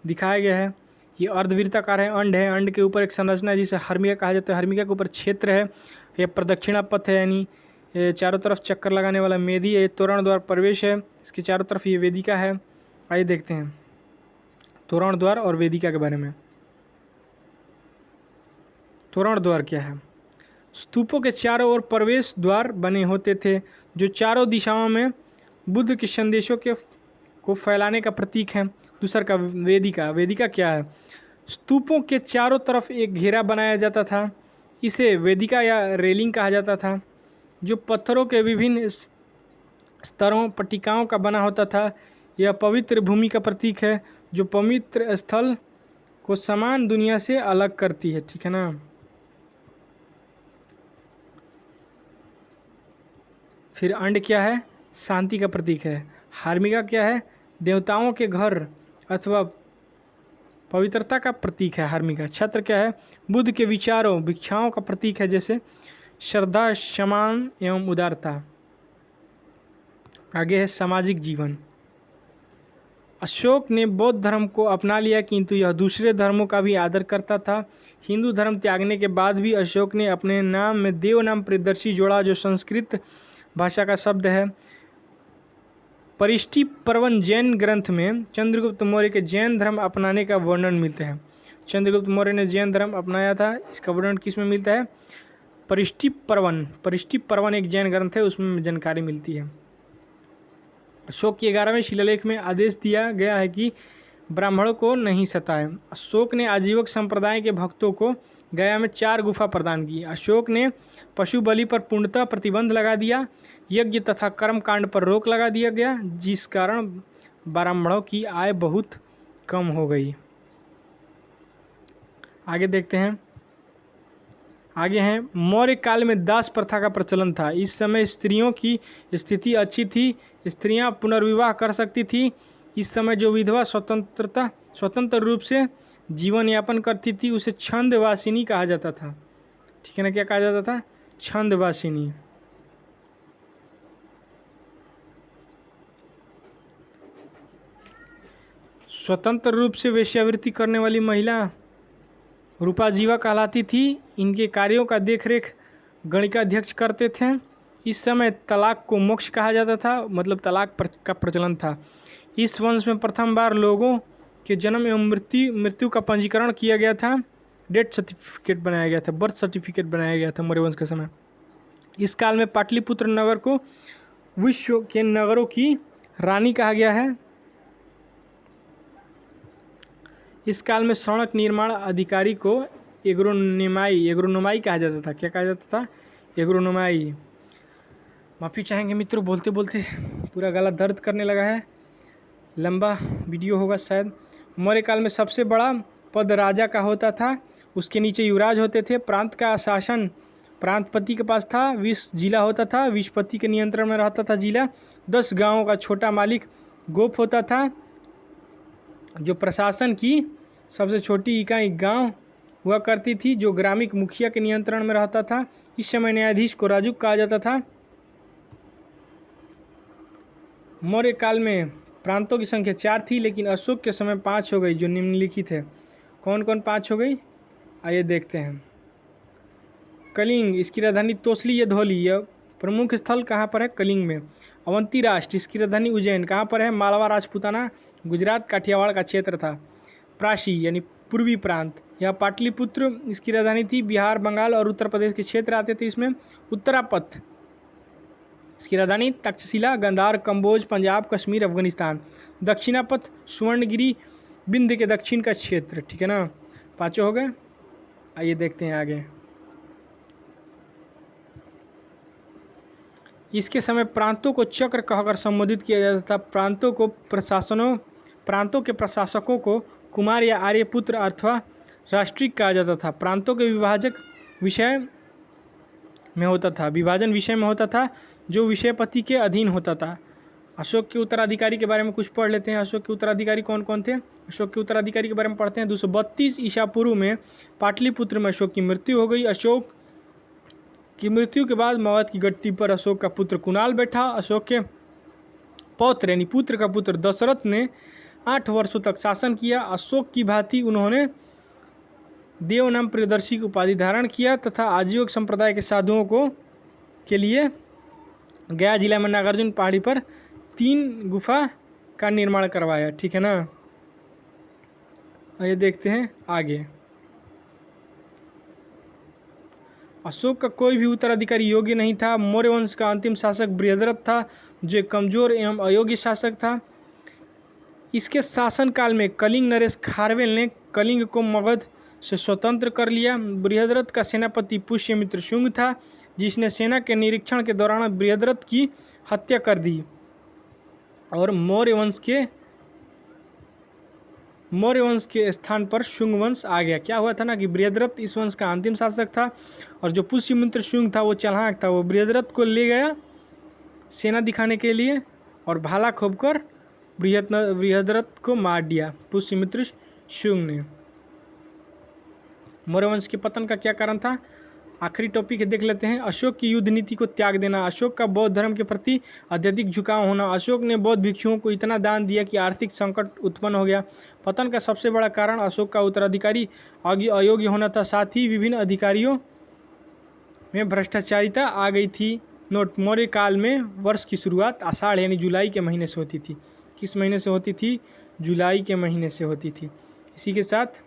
दिखाया गया है। ये अर्धवृत्ताकार है। अंड है। अंड के ऊपर एक संरचना है, जिसे हर्मिका कहा जाता है। हर्मिका के ऊपर क्षेत्र है। यह प्रदक्षिणा पथ है, यानी चारों तरफ चक्कर लगाने वाला मेदी है। तोरण द्वार प्रवेश है। इसके चारों तरफ ये वेदिका है। आइए देखते हैं तोरण द्वार और वेदिका के बारे में। तोरण द्वार क्या है? स्तूपों के चारों ओर प्रवेश द्वार बने होते थे, जो चारों दिशाओं में बुद्ध के संदेशों को फैलाने का प्रतीक है। दूसरा का वेदिका। वेदिका क्या है? स्तूपों के चारों तरफ एक घेरा बनाया जाता था। इसे वेदिका या रेलिंग कहा जाता था, जो पत्थरों के विभिन्न स्तरों पट्टिकाओं का बना होता था। यह पवित्र भूमि का प्रतीक है, जो पवित्र स्थल को समान दुनिया से अलग करती है। ठीक है ना। फिर अंड क्या है? शांति का प्रतीक है। हार्मिका क्या है? देवताओं के घर अथवा पवित्रता का प्रतीक है हार्मिका। छत्र क्या है? बुद्ध के विचारों भिक्षाओं का प्रतीक है, जैसे श्रद्धा, सम्मान एवं उदारता। आगे है सामाजिक जीवन। अशोक ने बौद्ध धर्म को अपना लिया, किंतु यह दूसरे धर्मों का भी आदर करता था। हिंदू धर्म त्यागने के बाद भी अशोक ने अपने नाम में देव नाम प्रियदर्शी जोड़ा, जो संस्कृत भाषा का शब्द है। परिष्टि पर्वन जैन ग्रंथ में चंद्रगुप्त मौर्य के जैन धर्म अपनाने का वर्णन मिलता है। चंद्रगुप्त मौर्य ने जैन धर्म अपनाया था, इसका वर्णन किस में मिलता है? परिष्टि पर्वन एक जैन ग्रंथ है, उसमें जानकारी मिलती है। अशोक के 11वें शिलालेख में आदेश दिया गया है कि ब्राह्मणों को नहीं सताएं। अशोक ने आजीवक संप्रदाय के भक्तों को गया में 4 गुफा प्रदान की। अशोक ने पशु बलि पर पूर्णतः प्रतिबंध लगा दिया। यज्ञ तथा कर्म कांड पर रोक लगा दिया गया, जिस कारण ब्राह्मणों की आय बहुत कम हो गई। आगे देखते हैं। आगे हैं, मौर्य काल में दास प्रथा का प्रचलन था। इस समय स्त्रियों की स्थिति अच्छी थी, स्त्रियां पुनर्विवाह कर सकती थी। इस समय जो विधवा स्वतंत्र रूप से जीवन यापन करती थी उसे छंदवासिनी कहा जाता था। ठीक है ना, क्या कहा जाता था? छंदवासिनी। स्वतंत्र रूप से वेश्यावृत्ति करने वाली महिला रूपाजीवा कहलाती थी। इनके कार्यों का देखरेख गणिकाध्यक्ष करते थे। इस समय तलाक को मोक्ष कहा जाता था, मतलब तलाक का प्रचलन था। इस वंश में प्रथम बार लोगों के जन्म एवं मृत्यु का पंजीकरण किया गया था। डेथ सर्टिफिकेट बनाया गया था, बर्थ सर्टिफिकेट बनाया गया था मौर्य वंश के समय। इस काल में पाटलिपुत्र नगर को विश्व के नगरों की रानी कहा गया है। इस काल में सड़क निर्माण अधिकारी को एग्रोनोमाई कहा जाता था। क्या कहा जाता था? एग्रोनोमाई। माफ़ी चाहेंगे मित्रों, बोलते बोलते पूरा गला दर्द करने लगा है, लंबा वीडियो होगा शायद। मौर्य काल में सबसे बड़ा पद राजा का होता था, उसके नीचे युवराज होते थे। प्रांत का शासन प्रांतपति के पास था। 20 जिला होता था, 20पति के नियंत्रण में रहता था जिला। 10 गाँवों का छोटा मालिक गोप होता था। जो प्रशासन की सबसे छोटी इकाई गांव हुआ करती थी, जो ग्रामीण मुखिया के नियंत्रण में रहता था। इस समय न्यायाधीश को राजुक कहा जाता था। मौर्य काल में प्रांतों की संख्या 4 थी, लेकिन अशोक के समय 5 हो गई, जो निम्नलिखित है। कौन कौन 5 हो गई? आइए देखते हैं। कलिंग, इसकी राजधानी तोसली या धौली। यह प्रमुख स्थल कहाँ पर है? कलिंग में। अवंती राष्ट्र, इसकी राजधानी उज्जैन कहाँ पर है? मालवा राजपूताना गुजरात काठियावाड़ का क्षेत्र था। प्राशी यानी पूर्वी प्रांत, यह पाटलिपुत्र इसकी राजधानी थी। बिहार, बंगाल और उत्तर प्रदेश के क्षेत्र आते थे इसमें। उत्तरापथ, इसकी राजधानी तक्षशिला, गांधार, कंबोज, पंजाब, कश्मीर, अफगानिस्तान। दक्षिणापथ, सुवर्णगिरी, विंध्य के दक्षिण का क्षेत्र। ठीक है ना, 5 हो गए। आइए देखते हैं आगे। इसके समय प्रांतों को चक्र कहकर संबोधित किया जाता था। प्रांतों के प्रशासकों को कुमार या आर्यपुत्र अथवा राष्ट्रिक कहा जाता था। प्रांतों के विभाजन विषय में होता था, जो विषयपति के अधीन होता था। अशोक के उत्तराधिकारी के बारे में कुछ पढ़ लेते हैं। अशोक के उत्तराधिकारी कौन कौन थे? अशोक के उत्तराधिकारी के बारे में पढ़ते हैं। 232 ईसा पूर्व में पाटलिपुत्र में अशोक की मृत्यु हो गई। अशोक की मृत्यु के बाद मगध की गद्दी पर अशोक का पुत्र कुणाल बैठा। अशोक के पौत्र यानी पुत्र का पुत्र दशरथ ने 8 वर्षों तक शासन किया। अशोक की भांति उन्होंने देव नाम प्रियदर्शी की उपाधि धारण किया तथा आजीवक संप्रदाय के साधुओं के लिए गया जिला में नागार्जुन पहाड़ी पर 3 गुफा का निर्माण करवाया। ठीक है ना, ये देखते हैं आगे। अशोक का कोई भी उत्तराधिकारी योग्य नहीं था। मौर्य वंश का अंतिम शासक बृहद्रथ था, जो कमजोर एवं अयोग्य शासक था। इसके शासनकाल में कलिंग नरेश खारवेल ने कलिंग को मगध से स्वतंत्र कर लिया। बृहद्रथ का सेनापति पुष्यमित्र शुंग था, जिसने सेना के निरीक्षण के दौरान बृहद्रथ की हत्या कर दी और मौर्य वंश के स्थान पर शुंग वंश आ गया। क्या हुआ था ना कि बृहद्रथ इस वंश का अंतिम शासक था और जो पुष्यमित्र शुंग था वो चालाक था। वो बृहद्रथ को ले गया सेना दिखाने के लिए और भाला खोपकर बृहद्रथ को मार दिया पुष्यमित्र शुंग ने। मौर्य वंश के पतन का क्या कारण था? आखिरी टॉपिक देख लेते हैं। अशोक की युद्ध नीति को त्याग देना, अशोक का बौद्ध धर्म के प्रति अत्यधिक झुकाव होना। अशोक ने बौद्ध भिक्षुओं को इतना दान दिया कि आर्थिक संकट उत्पन्न हो गया। पतन का सबसे बड़ा कारण अशोक का उत्तराधिकारी अयोग्य होना था। साथ ही विभिन्न अधिकारियों में भ्रष्टाचारिता आ गई थी। नोट, मौर्य काल में वर्ष की शुरुआत आषाढ़ यानी जुलाई के महीने से होती थी। किस महीने से होती थी? जुलाई के महीने से होती थी। इसी के साथ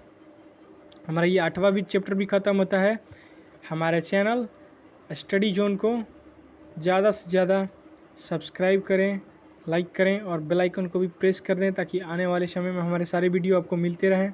हमारा ये 8वां भी चैप्टर भी ख़त्म होता है। हमारे चैनल स्टडी जोन को ज़्यादा से ज़्यादा सब्सक्राइब करें, लाइक करें और बेल आइकन को भी प्रेस कर दें ताकि आने वाले समय में हमारे सारे वीडियो आपको मिलते रहें।